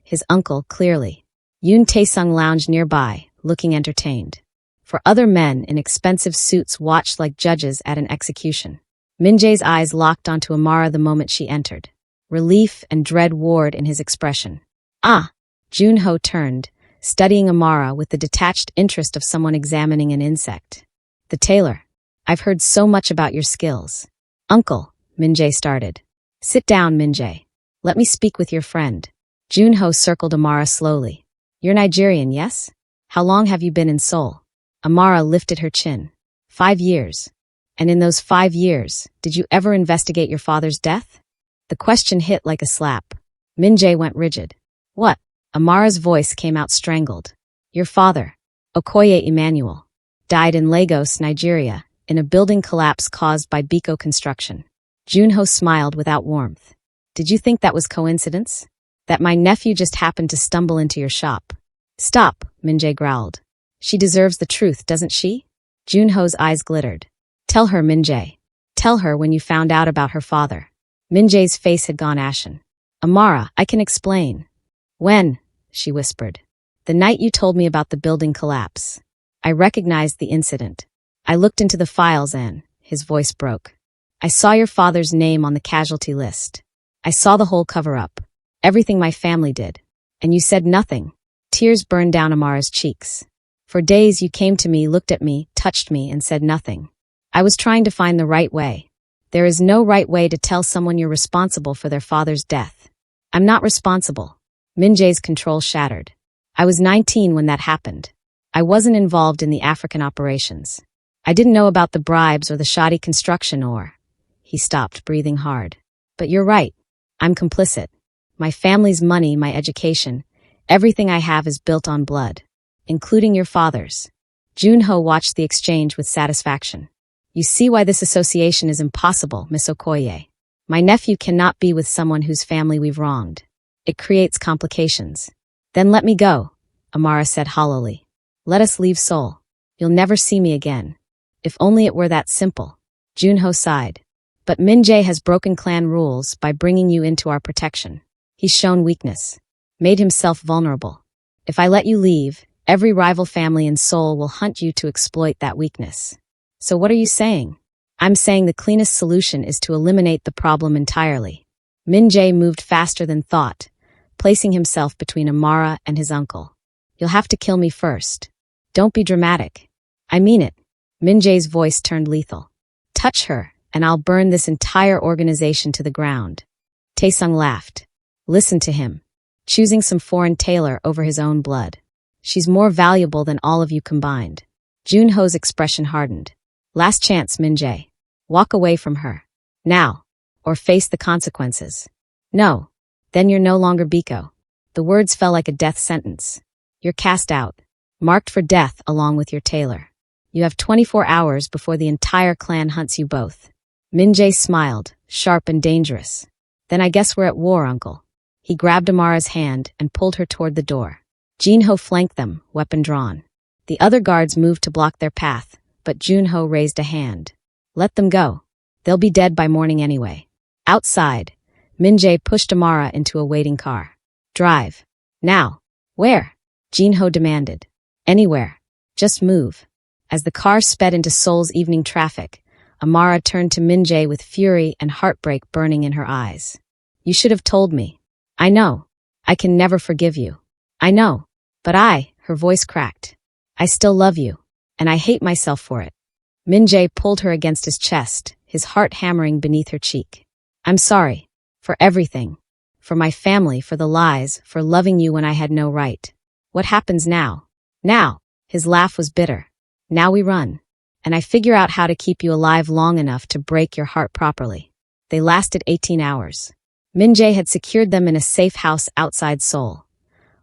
His uncle, clearly. Yoon Taesung lounged nearby, looking entertained. For other men in expensive suits watched like judges at an execution. Minjae's eyes locked onto Amara the moment she entered. Relief and dread warred in his expression. Ah! Junho turned, studying Amara with the detached interest of someone examining an insect. The tailor. I've heard so much about your skills. Uncle, Minjae started. Sit down, Minjae. Let me speak with your friend. Junho circled Amara slowly. You're Nigerian, yes? How long have you been in Seoul? Amara lifted her chin. 5 years. And in those 5 years, did you ever investigate your father's death? The question hit like a slap. Minjae went rigid. What? Amara's voice came out strangled. Your father, Okoye Emmanuel, died in Lagos, Nigeria, in a building collapse caused by Biko construction. Junho smiled without warmth. Did you think that was coincidence? That my nephew just happened to stumble into your shop? Stop, Minjae growled. She deserves the truth, doesn't she? Junho's eyes glittered. Tell her, Minjae. Tell her when you found out about her father. Minjae's face had gone ashen. Amara, I can explain. When? She whispered. The night you told me about the building collapse. I recognized the incident. I looked into the files and his voice broke. I saw your father's name on the casualty list. I saw the whole cover-up. Everything my family did. And you said nothing. Tears burned down Amara's cheeks. For days you came to me, looked at me, touched me, and said nothing. I was trying to find the right way. There is no right way to tell someone you're responsible for their father's death. I'm not responsible. Min-jae's control shattered. I was 19 when that happened. I wasn't involved in the African operations. I didn't know about the bribes or the shoddy construction or... He stopped, breathing hard. But you're right. I'm complicit. My family's money, my education, everything I have is built on blood, including your father's. Junho watched the exchange with satisfaction. You see why this association is impossible, Miss Okoye. My nephew cannot be with someone whose family we've wronged. It creates complications. Then let me go, Amara said hollowly. Let us leave Seoul. You'll never see me again. If only it were that simple. Junho sighed. But Min-jae has broken clan rules by bringing you into our protection. He's shown weakness, made himself vulnerable. If I let you leave, every rival family in Seoul will hunt you to exploit that weakness. So what are you saying? I'm saying the cleanest solution is to eliminate the problem entirely. Min-jae moved faster than thought, placing himself between Amara and his uncle. You'll have to kill me first. Don't be dramatic. I mean it. Min-jae's voice turned lethal. Touch her, and I'll burn this entire organization to the ground. Taesung laughed. Listen to him. Choosing some foreign tailor over his own blood. She's more valuable than all of you combined. Junho's expression hardened. Last chance, Min-jae. Walk away from her. Now. Or face the consequences. No. Then you're no longer Biko. The words fell like a death sentence. You're cast out. Marked for death along with your tailor. You have 24 hours before the entire clan hunts you both. Min-jae smiled, sharp and dangerous. Then I guess we're at war, uncle. He grabbed Amara's hand and pulled her toward the door. Junho flanked them, weapon drawn. The other guards moved to block their path, but Junho raised a hand. Let them go. They'll be dead by morning anyway. Outside, Min-jae pushed Amara into a waiting car. Drive. Now. Where? Junho demanded. Anywhere. Just move. As the car sped into Seoul's evening traffic, Amara turned to Min-jae with fury and heartbreak burning in her eyes. You should have told me. I know. I can never forgive you. I know. But her voice cracked. I still love you. And I hate myself for it. Min-jae pulled her against his chest, his heart hammering beneath her cheek. I'm sorry. For everything. For my family, for the lies, for loving you when I had no right. What happens now? Now. His laugh was bitter. Now we run. And I figure out how to keep you alive long enough to break your heart properly. They lasted 18 hours. Min-jae had secured them in a safe house outside Seoul,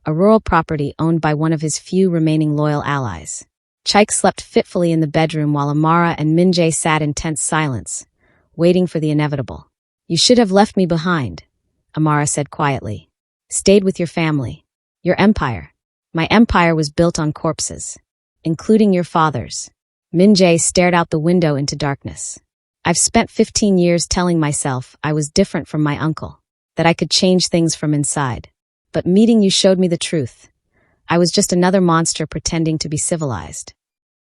a rural property owned by one of his few remaining loyal allies. Chaik slept fitfully in the bedroom while Amara and Min-jae sat in tense silence, waiting for the inevitable. You should have left me behind, Amara said quietly. Stayed with your family. Your empire. My empire was built on corpses, including your father's. Min-jae stared out the window into darkness. I've spent 15 years telling myself I was different from my uncle, that I could change things from inside. But meeting you showed me the truth. I was just another monster pretending to be civilized.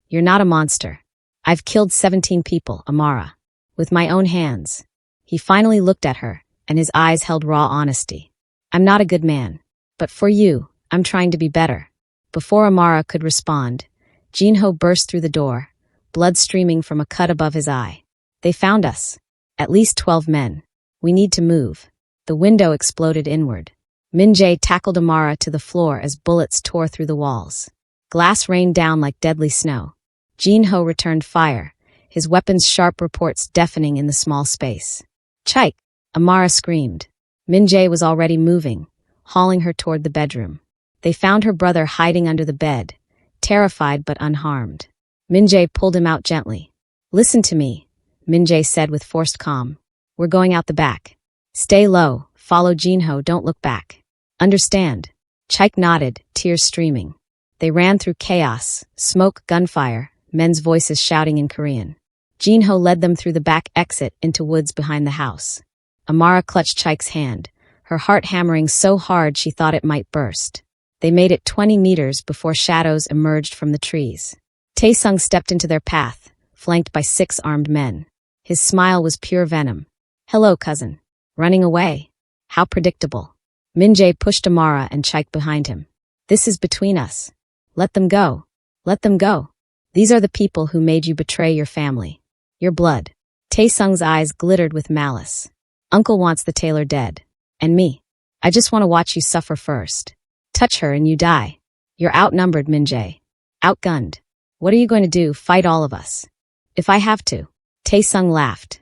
You're not a monster. I've killed 17 people, Amara, with my own hands. He finally looked at her, and his eyes held raw honesty. I'm not a good man. But for you, I'm trying to be better. Before Amara could respond, Junho burst through the door, blood streaming from a cut above his eye. They found us. At least 12 men. We need to move. The window exploded inward. Min-jae tackled Amara to the floor as bullets tore through the walls. Glass rained down like deadly snow. Junho returned fire, his weapon's sharp reports deafening in the small space. Chaik! Amara screamed. Min-jae was already moving, hauling her toward the bedroom. They found her brother hiding under the bed, terrified but unharmed. Min-jae pulled him out gently. Listen to me, Min-jae said with forced calm. We're going out the back. Stay low, follow Junho, don't look back. Understand? Chaik nodded, tears streaming. They ran through chaos, smoke, gunfire, men's voices shouting in Korean. Junho led them through the back exit into woods behind the house. Amara clutched Chaik's hand, her heart hammering so hard she thought it might burst. They made it 20 meters before shadows emerged from the trees. Taesung stepped into their path, flanked by 6 armed men. His smile was pure venom. "Hello, cousin." "Running away?" "How predictable." Min-jae pushed Amara and Chaik behind him. "This is between us. Let them go. Let them go. These are the people who made you betray your family. Your blood." Tae-sung's eyes glittered with malice. "Uncle wants the Tailor dead. And me. I just want to watch you suffer first. Touch her and you die. You're outnumbered, Min-jae. Outgunned. What are you going to do, fight all of us?" "If I have to." Tae-sung laughed.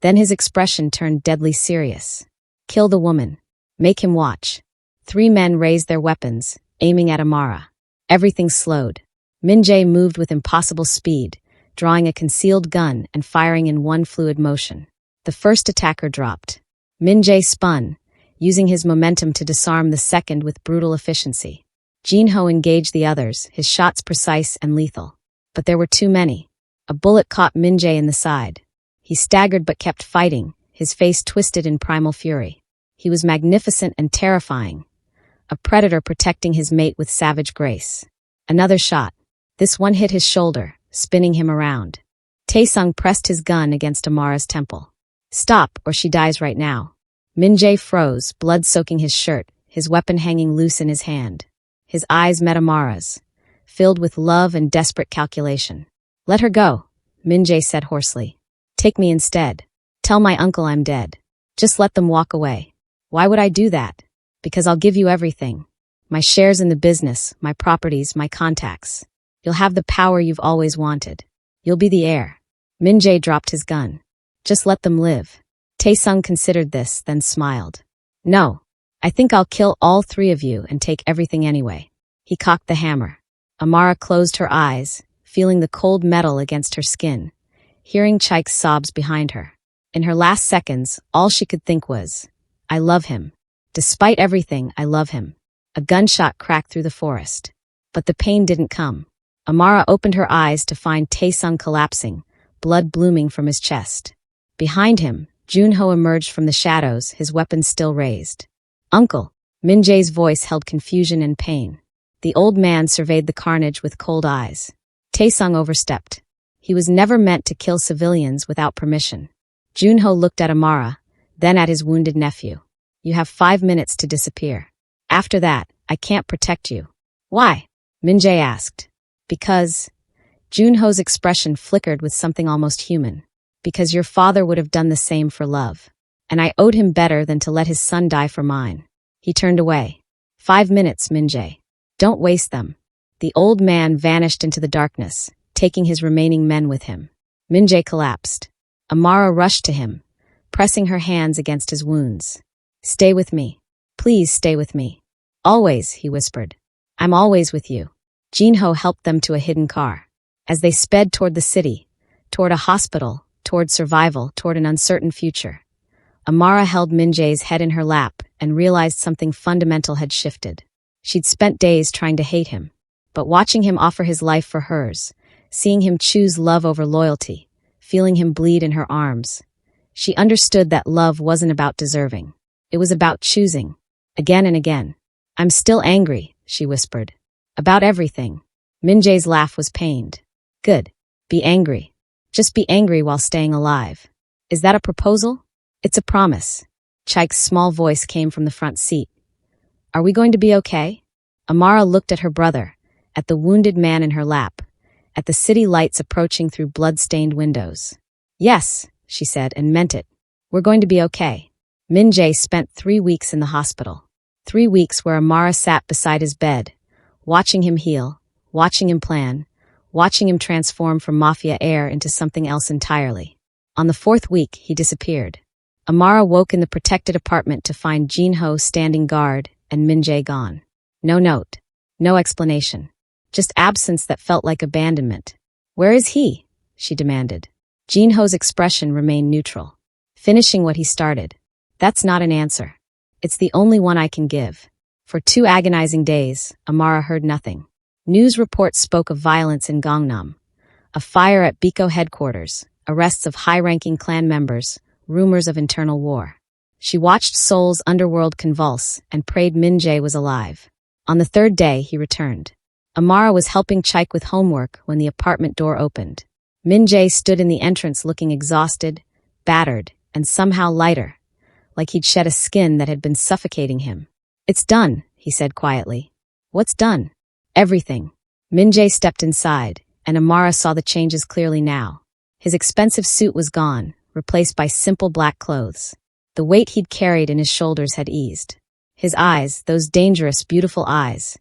Then his expression turned deadly serious. "Kill the woman. Make him watch." 3 men raised their weapons, aiming at Amara. Everything slowed. Min-jae moved with impossible speed, drawing a concealed gun and firing in one fluid motion. The first attacker dropped. Min-jae spun, using his momentum to disarm the second with brutal efficiency. Jin-ho engaged the others, his shots precise and lethal. But there were too many. A bullet caught Min-jae in the side. He staggered but kept fighting, his face twisted in primal fury. He was magnificent and terrifying. A predator protecting his mate with savage grace. Another shot. This one hit his shoulder, spinning him around. Tae-sung pressed his gun against Amara's temple. "Stop, or she dies right now." Min-jae froze, blood soaking his shirt, his weapon hanging loose in his hand. His eyes met Amara's, filled with love and desperate calculation. "Let her go," Min-jae said hoarsely. "Take me instead. Tell my uncle I'm dead. Just let them walk away." "Why would I do that?" "Because I'll give you everything. My shares in the business, my properties, my contacts. You'll have the power you've always wanted. You'll be the heir." Min-jae dropped his gun. "Just let them live." Tae-sung considered this, then smiled. "No. I think I'll kill all 3 of you and take everything anyway." He cocked the hammer. Amara closed her eyes, feeling the cold metal against her skin, hearing Chaik's sobs behind her. In her last seconds, all she could think was, "I love him. Despite everything, I love him." A gunshot cracked through the forest. But the pain didn't come. Amara opened her eyes to find Tae-sung collapsing, blood blooming from his chest. Behind him, Jun-ho emerged from the shadows, his weapon still raised. "Uncle." Min-jae's voice held confusion and pain. The old man surveyed the carnage with cold eyes. Tae-sung overstepped. He was never meant to kill civilians without permission. Jun-ho looked at Amara, then at his wounded nephew. "You have 5 minutes to disappear. After that, I can't protect you." "Why?" Min-jae asked. "Because..." Jun-ho's expression flickered with something almost human. "Because your father would have done the same for love. And I owed him better than to let his son die for mine." He turned away. 5 minutes, Min-jae. Don't waste them." The old man vanished into the darkness, taking his remaining men with him. Min-jae collapsed. Amara rushed to him, pressing her hands against his wounds. "Stay with me. Please stay with me." "Always," he whispered. "I'm always with you." Jin-ho helped them to a hidden car. As they sped toward the city, toward a hospital, toward survival, toward an uncertain future, Amara held Min-jae's head in her lap and realized something fundamental had shifted. She'd spent days trying to hate him, but watching him offer his life for hers, seeing him choose love over loyalty, feeling him bleed in her arms, she understood that love wasn't about deserving. It was about choosing, again and again. "I'm still angry," she whispered. "About everything." Min-jae's laugh was pained. "Good. Be angry. Just be angry while staying alive." "Is that a proposal?" "It's a promise." Chaik's small voice came from the front seat. "Are we going to be okay?" Amara looked at her brother, at the wounded man in her lap, at the city lights approaching through blood-stained windows. "Yes," she said, and meant it. "We're going to be okay." Min-jae spent 3 weeks in the hospital. 3 weeks where Amara sat beside his bed, watching him heal, watching him plan, watching him transform from Mafia heir into something else entirely. On the 4th week, he disappeared. Amara woke in the protected apartment to find Jin-ho standing guard and Min-jae gone. No note. No explanation. Just absence that felt like abandonment. "Where is he?" she demanded. Jin-ho's expression remained neutral. "Finishing what he started." "That's not an answer. It's the only one I can give." For 2 agonizing days, Amara heard nothing. News reports spoke of violence in Gangnam, a fire at Biko headquarters, arrests of high-ranking clan members, rumors of internal war. She watched Seoul's underworld convulse and prayed Min-jae was alive. On the 3rd day, he returned. Amara was helping Chaik with homework when the apartment door opened. Min-jae stood in the entrance looking exhausted, battered, and somehow lighter, like he'd shed a skin that had been suffocating him. "It's done," he said quietly. "What's done?" "Everything." Min-jae stepped inside, and Amara saw the changes clearly now. His expensive suit was gone, replaced by simple black clothes. The weight he'd carried in his shoulders had eased. His eyes, those dangerous, beautiful eyes,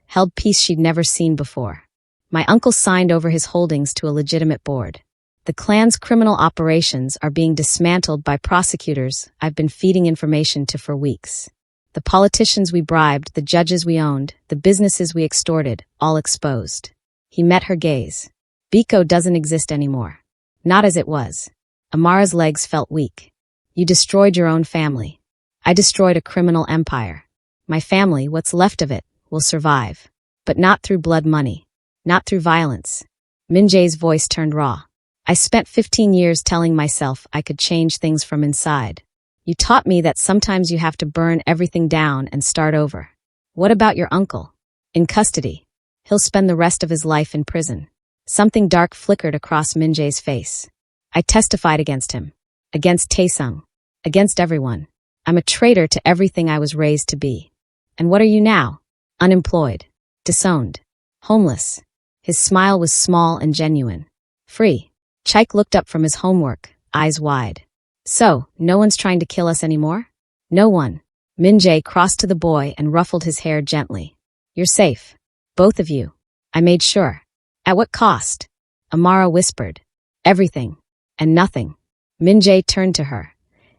held peace she'd never seen before. "My uncle signed over his holdings to a legitimate board. The clan's criminal operations are being dismantled by prosecutors I've been feeding information to for weeks. The politicians we bribed, the judges we owned, the businesses we extorted, all exposed." He met her gaze. "Biko doesn't exist anymore. Not as it was." Amara's legs felt weak. "You destroyed your own family. I destroyed a criminal empire. My family, what's left of it, will survive. But not through blood money. Not through violence." Min-jae's voice turned raw. "I spent 15 years telling myself I could change things from inside. You taught me that sometimes you have to burn everything down and start over. What about your uncle? In custody. He'll spend the rest of his life in prison." Something dark flickered across Min-jae's face. "I testified against him. Against Taesung. Against everyone. I'm a traitor to everything I was raised to be. And what are you now? Unemployed. Disowned. Homeless." His smile was small and genuine. "Free." Chaik looked up from his homework, eyes wide. "So, no one's trying to kill us anymore?" "No one." Min-jae crossed to the boy and ruffled his hair gently. "You're safe. Both of you. I made sure." "At what cost?" Amara whispered. "Everything. And nothing." Min-jae turned to her,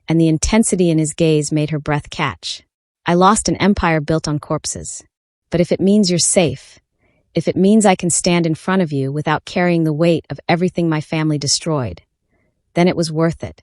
and the intensity in his gaze made her breath catch. "I lost an empire built on corpses. But if it means you're safe, if it means I can stand in front of you without carrying the weight of everything my family destroyed, then it was worth it."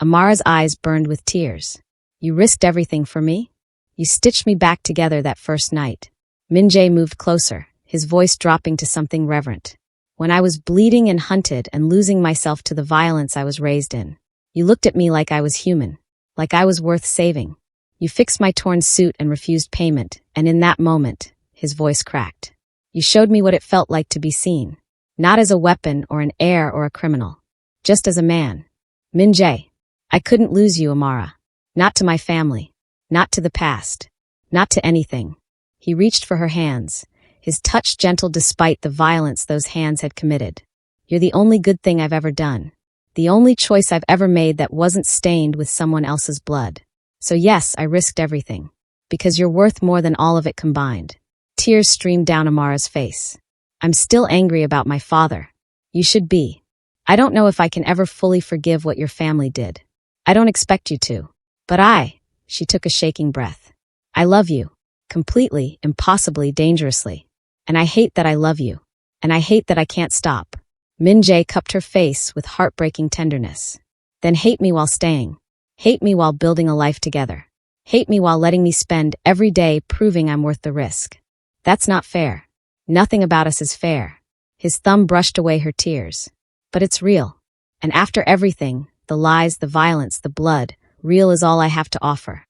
Amara's eyes burned with tears. "You risked everything for me? You stitched me back together that first night." Min-jae moved closer, his voice dropping to something reverent. "When I was bleeding and hunted and losing myself to the violence I was raised in, you looked at me like I was human, like I was worth saving. You fixed my torn suit and refused payment, and in that moment," his voice cracked, "you showed me what it felt like to be seen. Not as a weapon or an heir or a criminal. Just as a man." "Min-jae, I couldn't lose you, Amara. Not to my family. Not to the past. Not to anything." He reached for her hands, his touch gentle despite the violence those hands had committed. "You're the only good thing I've ever done. The only choice I've ever made that wasn't stained with someone else's blood. So yes, I risked everything. Because you're worth more than all of it combined." Tears streamed down Amara's face. "I'm still angry about my father. You should be. I don't know if I can ever fully forgive what your family did. I don't expect you to. But she took a shaking breath. "I love you. Completely, impossibly, dangerously. And I hate that I love you. And I hate that I can't stop." Min-jae cupped her face with heartbreaking tenderness. "Then hate me while staying. Hate me while building a life together. Hate me while letting me spend every day proving I'm worth the risk. That's not fair. Nothing about us is fair." His thumb brushed away her tears. "But it's real. And after everything, the lies, the violence, the blood, real is all I have to offer."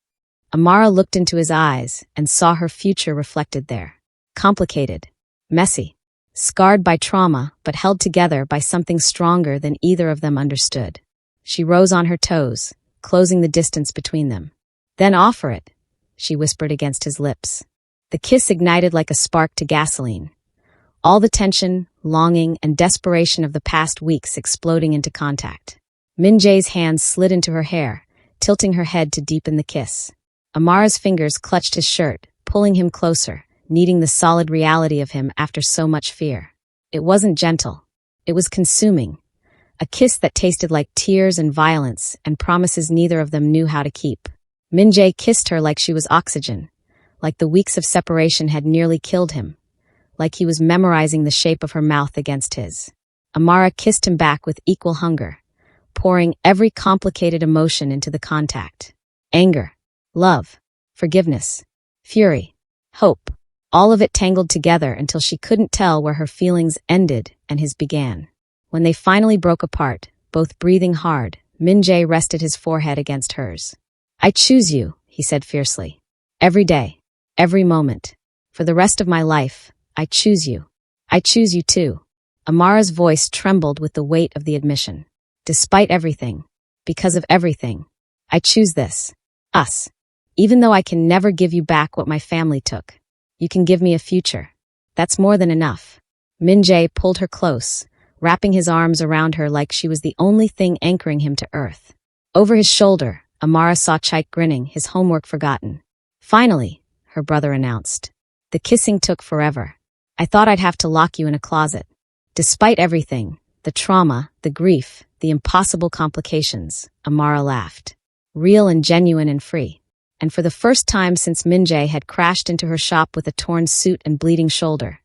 Amara looked into his eyes and saw her future reflected there. Complicated. Messy. Scarred by trauma, but held together by something stronger than either of them understood. She rose on her toes, closing the distance between them. "Then offer it," she whispered against his lips. The kiss ignited like a spark to gasoline. All the tension, longing, and desperation of the past weeks exploding into contact. Min-jae's hands slid into her hair, tilting her head to deepen the kiss. Amara's fingers clutched his shirt, pulling him closer, needing the solid reality of him after so much fear. It wasn't gentle. It was consuming. A kiss that tasted like tears and violence and promises neither of them knew how to keep. Min-jae kissed her like she was oxygen, like the weeks of separation had nearly killed him, like he was memorizing the shape of her mouth against his. Amara kissed him back with equal hunger, pouring every complicated emotion into the contact. Anger, love, forgiveness, fury, hope, all of it tangled together until she couldn't tell where her feelings ended and his began. When they finally broke apart, both breathing hard, Min-jae rested his forehead against hers. "I choose you," he said fiercely. "Every day, every moment. For the rest of my life, I choose you. I choose you too." Amara's voice trembled with the weight of the admission. Despite everything, because of everything, I choose this. Us. Even though I can never give you back what my family took, you can give me a future. That's more than enough. Min-jae pulled her close, wrapping his arms around her like she was the only thing anchoring him to earth. Over his shoulder, Amara saw Chaik grinning, his homework forgotten. Finally, her brother announced. The kissing took forever. I thought I'd have to lock you in a closet. Despite everything, the trauma, the grief, the impossible complications, Amara laughed. Real and genuine and free. And for the first time since Min-jae had crashed into her shop with a torn suit and bleeding shoulder,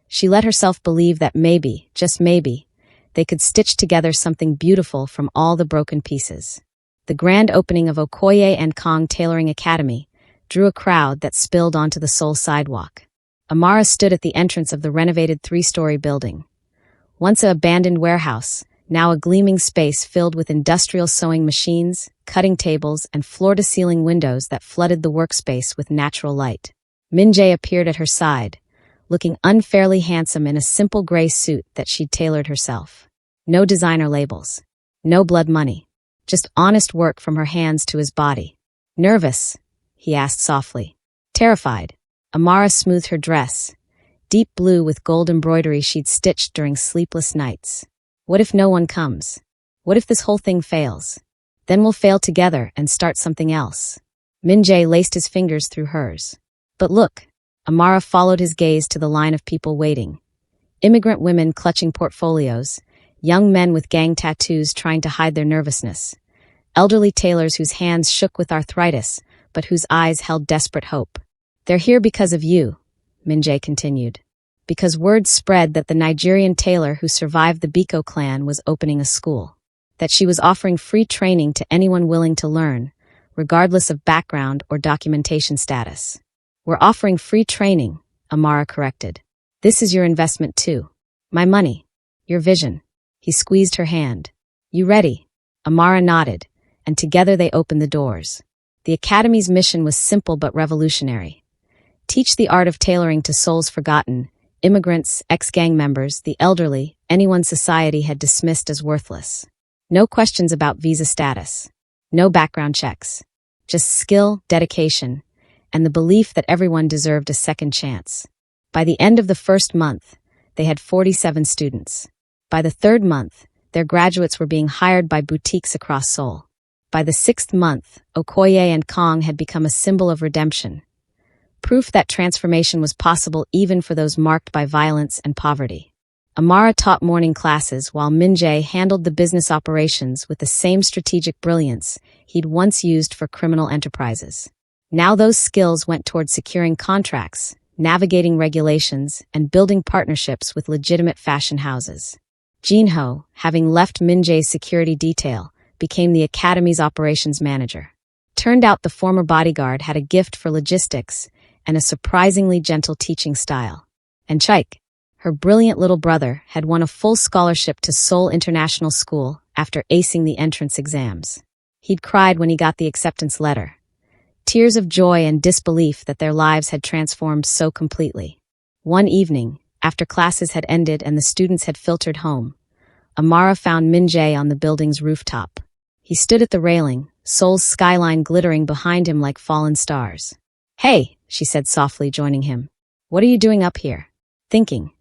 she let herself believe that maybe, just maybe, they could stitch together something beautiful from all the broken pieces. The grand opening of Okoye and Kong Tailoring Academy drew a crowd that spilled onto the Seoul sidewalk. Amara stood at the entrance of the renovated 3-story building. Once an abandoned warehouse, now a gleaming space filled with industrial sewing machines, cutting tables, and floor-to-ceiling windows that flooded the workspace with natural light. Min-jae appeared at her side, looking unfairly handsome in a simple gray suit that she'd tailored herself. No designer labels. No blood money. Just honest work from her hands to his body. Nervous? He asked softly. Terrified. Amara smoothed her dress, deep blue with gold embroidery she'd stitched during sleepless nights. What if no one comes? What if this whole thing fails? Then we'll fail together and start something else. Min-jae laced his fingers through hers. But look, Amara followed his gaze to the line of people waiting. Immigrant women clutching portfolios, young men with gang tattoos trying to hide their nervousness, elderly tailors whose hands shook with arthritis, but whose eyes held desperate hope. They're here because of you, Min-jae continued. Because word spread that the Nigerian tailor who survived the Biko clan was opening a school. That she was offering free training to anyone willing to learn, regardless of background or documentation status. We're offering free training, Amara corrected. This is your investment too. My money. Your vision. He squeezed her hand. You ready? Amara nodded, and together they opened the doors. The academy's mission was simple but revolutionary. Teach the art of tailoring to souls forgotten, immigrants, ex-gang members, the elderly, anyone society had dismissed as worthless. No questions about visa status. No background checks. Just skill, dedication, and the belief that everyone deserved a second chance. By the end of the first month, they had 47 students. By the third month, their graduates were being hired by boutiques across Seoul. By the 6th month, Okoye and Kong had become a symbol of redemption. Proof that transformation was possible even for those marked by violence and poverty. Amara taught morning classes while Min-jae handled the business operations with the same strategic brilliance he'd once used for criminal enterprises. Now those skills went toward securing contracts, navigating regulations, and building partnerships with legitimate fashion houses. Jinho, having left Min-jae's security detail, became the academy's operations manager. Turned out the former bodyguard had a gift for logistics and a surprisingly gentle teaching style. And Chaik, her brilliant little brother, had won a full scholarship to Seoul International School after acing the entrance exams. He'd cried when he got the acceptance letter. Tears of joy and disbelief that their lives had transformed so completely. One evening, after classes had ended and the students had filtered home, Amara found Min-jae on the building's rooftop. He stood at the railing, Seoul's skyline glittering behind him like fallen stars. Hey, she said softly, joining him. What are you doing up here? Thinking.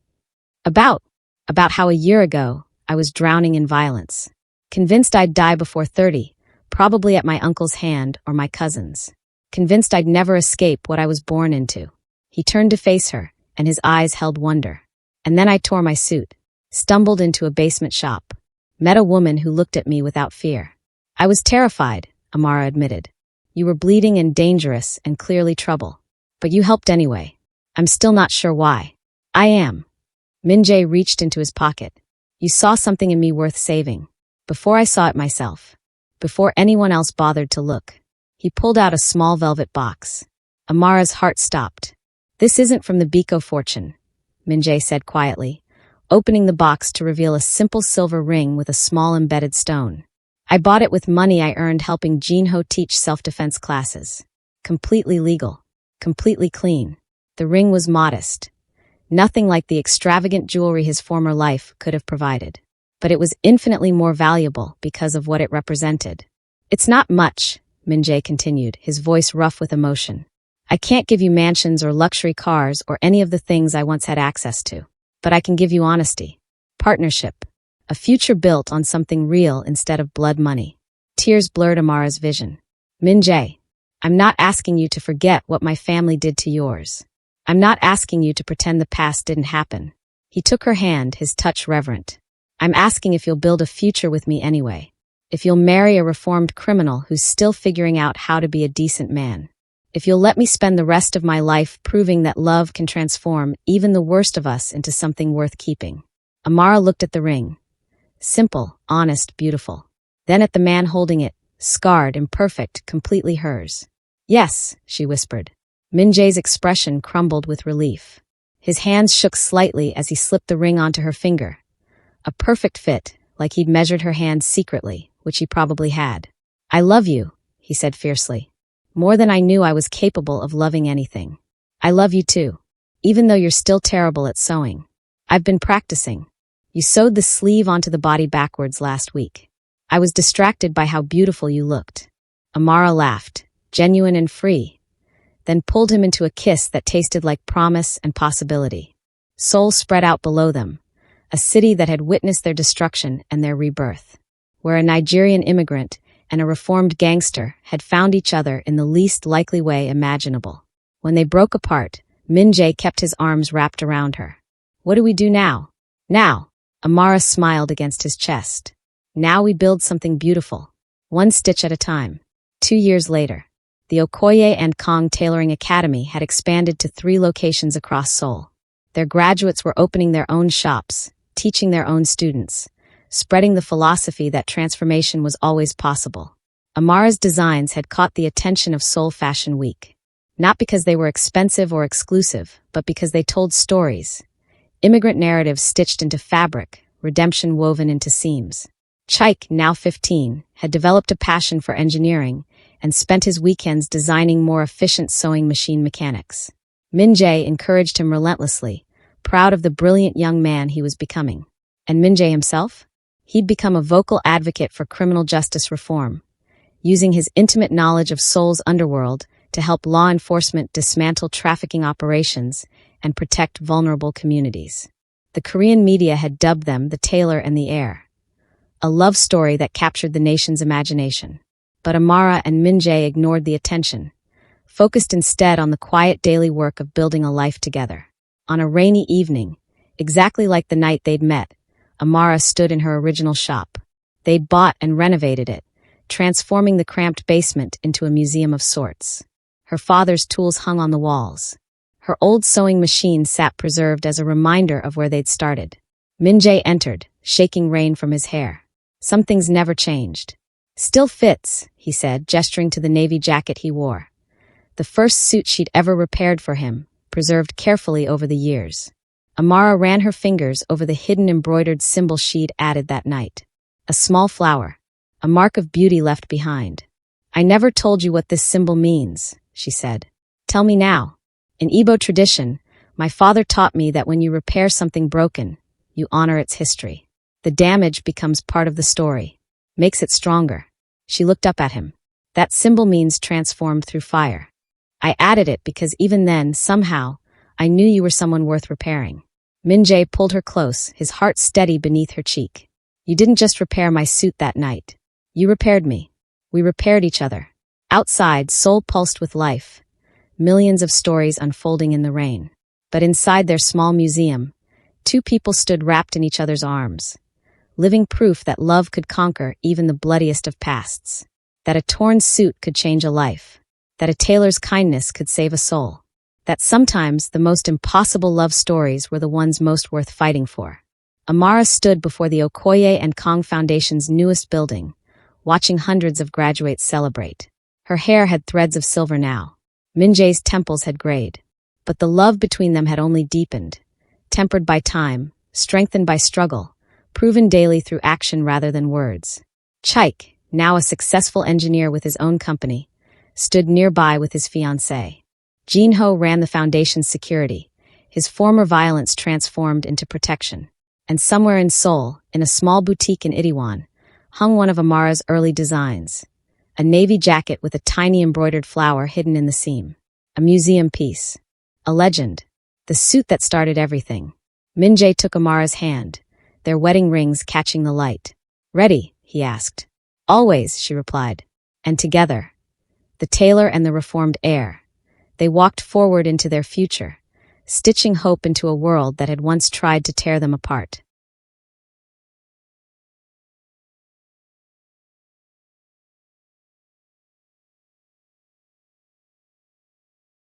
About how a year ago, I was drowning in violence. Convinced I'd die before 30, probably at my uncle's hand or my cousin's. Convinced I'd never escape what I was born into. He turned to face her, and his eyes held wonder. And then I tore my suit, stumbled into a basement shop, met a woman who looked at me without fear. I was terrified, Amara admitted. You were bleeding and dangerous and clearly trouble. But you helped anyway. I'm still not sure why. I am. Min-jae reached into his pocket. You saw something in me worth saving. Before I saw it myself. Before anyone else bothered to look. He pulled out a small velvet box. Amara's heart stopped. This isn't from the Biko fortune, Min-jae said quietly, opening the box to reveal a simple silver ring with a small embedded stone. I bought it with money I earned helping Jinho teach self-defense classes. Completely legal. Completely clean. The ring was modest. nothing like the extravagant jewelry his former life could have provided. But it was infinitely more valuable because of what it represented. It's not much, Min-jae continued, his voice rough with emotion. I can't give you mansions or luxury cars or any of the things I once had access to. But I can give you honesty, partnership, a future built on something real instead of blood money. Tears blurred Amara's vision. Min-jae, I'm not asking you to forget what my family did to yours. I'm not asking you to pretend the past didn't happen. He took her hand, his touch reverent. I'm asking if you'll build a future with me anyway. If you'll marry a reformed criminal who's still figuring out how to be a decent man. If you'll let me spend the rest of my life proving that love can transform even the worst of us into something worth keeping. Amara looked at the ring. Simple, honest, beautiful. Then at the man holding it, scarred, imperfect, completely hers. Yes, she whispered. Min-jae's expression crumbled with relief. His hands shook slightly as he slipped the ring onto her finger. A perfect fit, like he'd measured her hand secretly, which he probably had. I love you, he said fiercely. More than I knew I was capable of loving anything. I love you too, even though you're still terrible at sewing. I've been practicing. You sewed the sleeve onto the body backwards last week. I was distracted by how beautiful you looked. Amara laughed, genuine and free, then pulled him into a kiss that tasted like promise and possibility. Seoul spread out below them, a city that had witnessed their destruction and their rebirth, where a Nigerian immigrant and a reformed gangster had found each other in the least likely way imaginable. When they broke apart, Min-jae kept his arms wrapped around her. What do we do now? Now, Amara smiled against his chest. Now we build something beautiful, one stitch at a time. 2 years later, the Okoye and Kong Tailoring Academy had expanded to 3 locations across Seoul. Their graduates were opening their own shops, teaching their own students, spreading the philosophy that transformation was always possible. Amara's designs had caught the attention of Seoul Fashion Week. Not because they were expensive or exclusive, but because they told stories. Immigrant narratives stitched into fabric, redemption woven into seams. Chaik, now 15, had developed a passion for engineering and spent his weekends designing more efficient sewing machine mechanics. Min-jae encouraged him relentlessly, proud of the brilliant young man he was becoming. And Min-jae himself? He'd become a vocal advocate for criminal justice reform, using his intimate knowledge of Seoul's underworld to help law enforcement dismantle trafficking operations and protect vulnerable communities. The Korean media had dubbed them the Tailor and the Heir, a love story that captured the nation's imagination. But Amara and Min-jae ignored the attention, focused instead on the quiet daily work of building a life together. On a rainy evening, exactly like the night they'd met, Amara stood in her original shop. They'd bought and renovated it, transforming the cramped basement into a museum of sorts. Her father's tools hung on the walls. Her old sewing machine sat preserved as a reminder of where they'd started. Min-jae entered, shaking rain from his hair. Some things never changed. Still fits, he said, gesturing to the navy jacket he wore. The first suit she'd ever repaired for him, preserved carefully over the years. Amara ran her fingers over the hidden embroidered symbol she'd added that night. A small flower, a mark of beauty left behind. I never told you what this symbol means, she said. Tell me now. In Igbo tradition, my father taught me that when you repair something broken, you honor its history. The damage becomes part of the story, makes it stronger. She looked up at him. That symbol means transformed through fire. I added it because even then, somehow, I knew you were someone worth repairing. Min-jae pulled her close, his heart steady beneath her cheek. You didn't just repair my suit that night. You repaired me. We repaired each other. Outside, Seoul pulsed with life, millions of stories unfolding in the rain. But inside their small museum, 2 people stood wrapped in each other's arms, living proof that love could conquer even the bloodiest of pasts, that a torn suit could change a life, that a tailor's kindness could save a soul, that sometimes the most impossible love stories were the ones most worth fighting for. Amara stood before the Okoye and Kong Foundation's newest building, watching hundreds of graduates celebrate. Her hair had threads of silver now. Min-jae's temples had grayed. But the love between them had only deepened, tempered by time, strengthened by struggle, proven daily through action rather than words. Chaik, now a successful engineer with his own company, stood nearby with his fiancée. Jin-ho ran the foundation's security, his former violence transformed into protection. And somewhere in Seoul, in a small boutique in Itaewon, hung one of Amara's early designs. A navy jacket with a tiny embroidered flower hidden in the seam. A museum piece. A legend. The suit that started everything. Min-jae took Amara's hand, their wedding rings catching the light. "Ready?" he asked. "Always," she replied. And together, the tailor and the reformed heir, they walked forward into their future, stitching hope into a world that had once tried to tear them apart.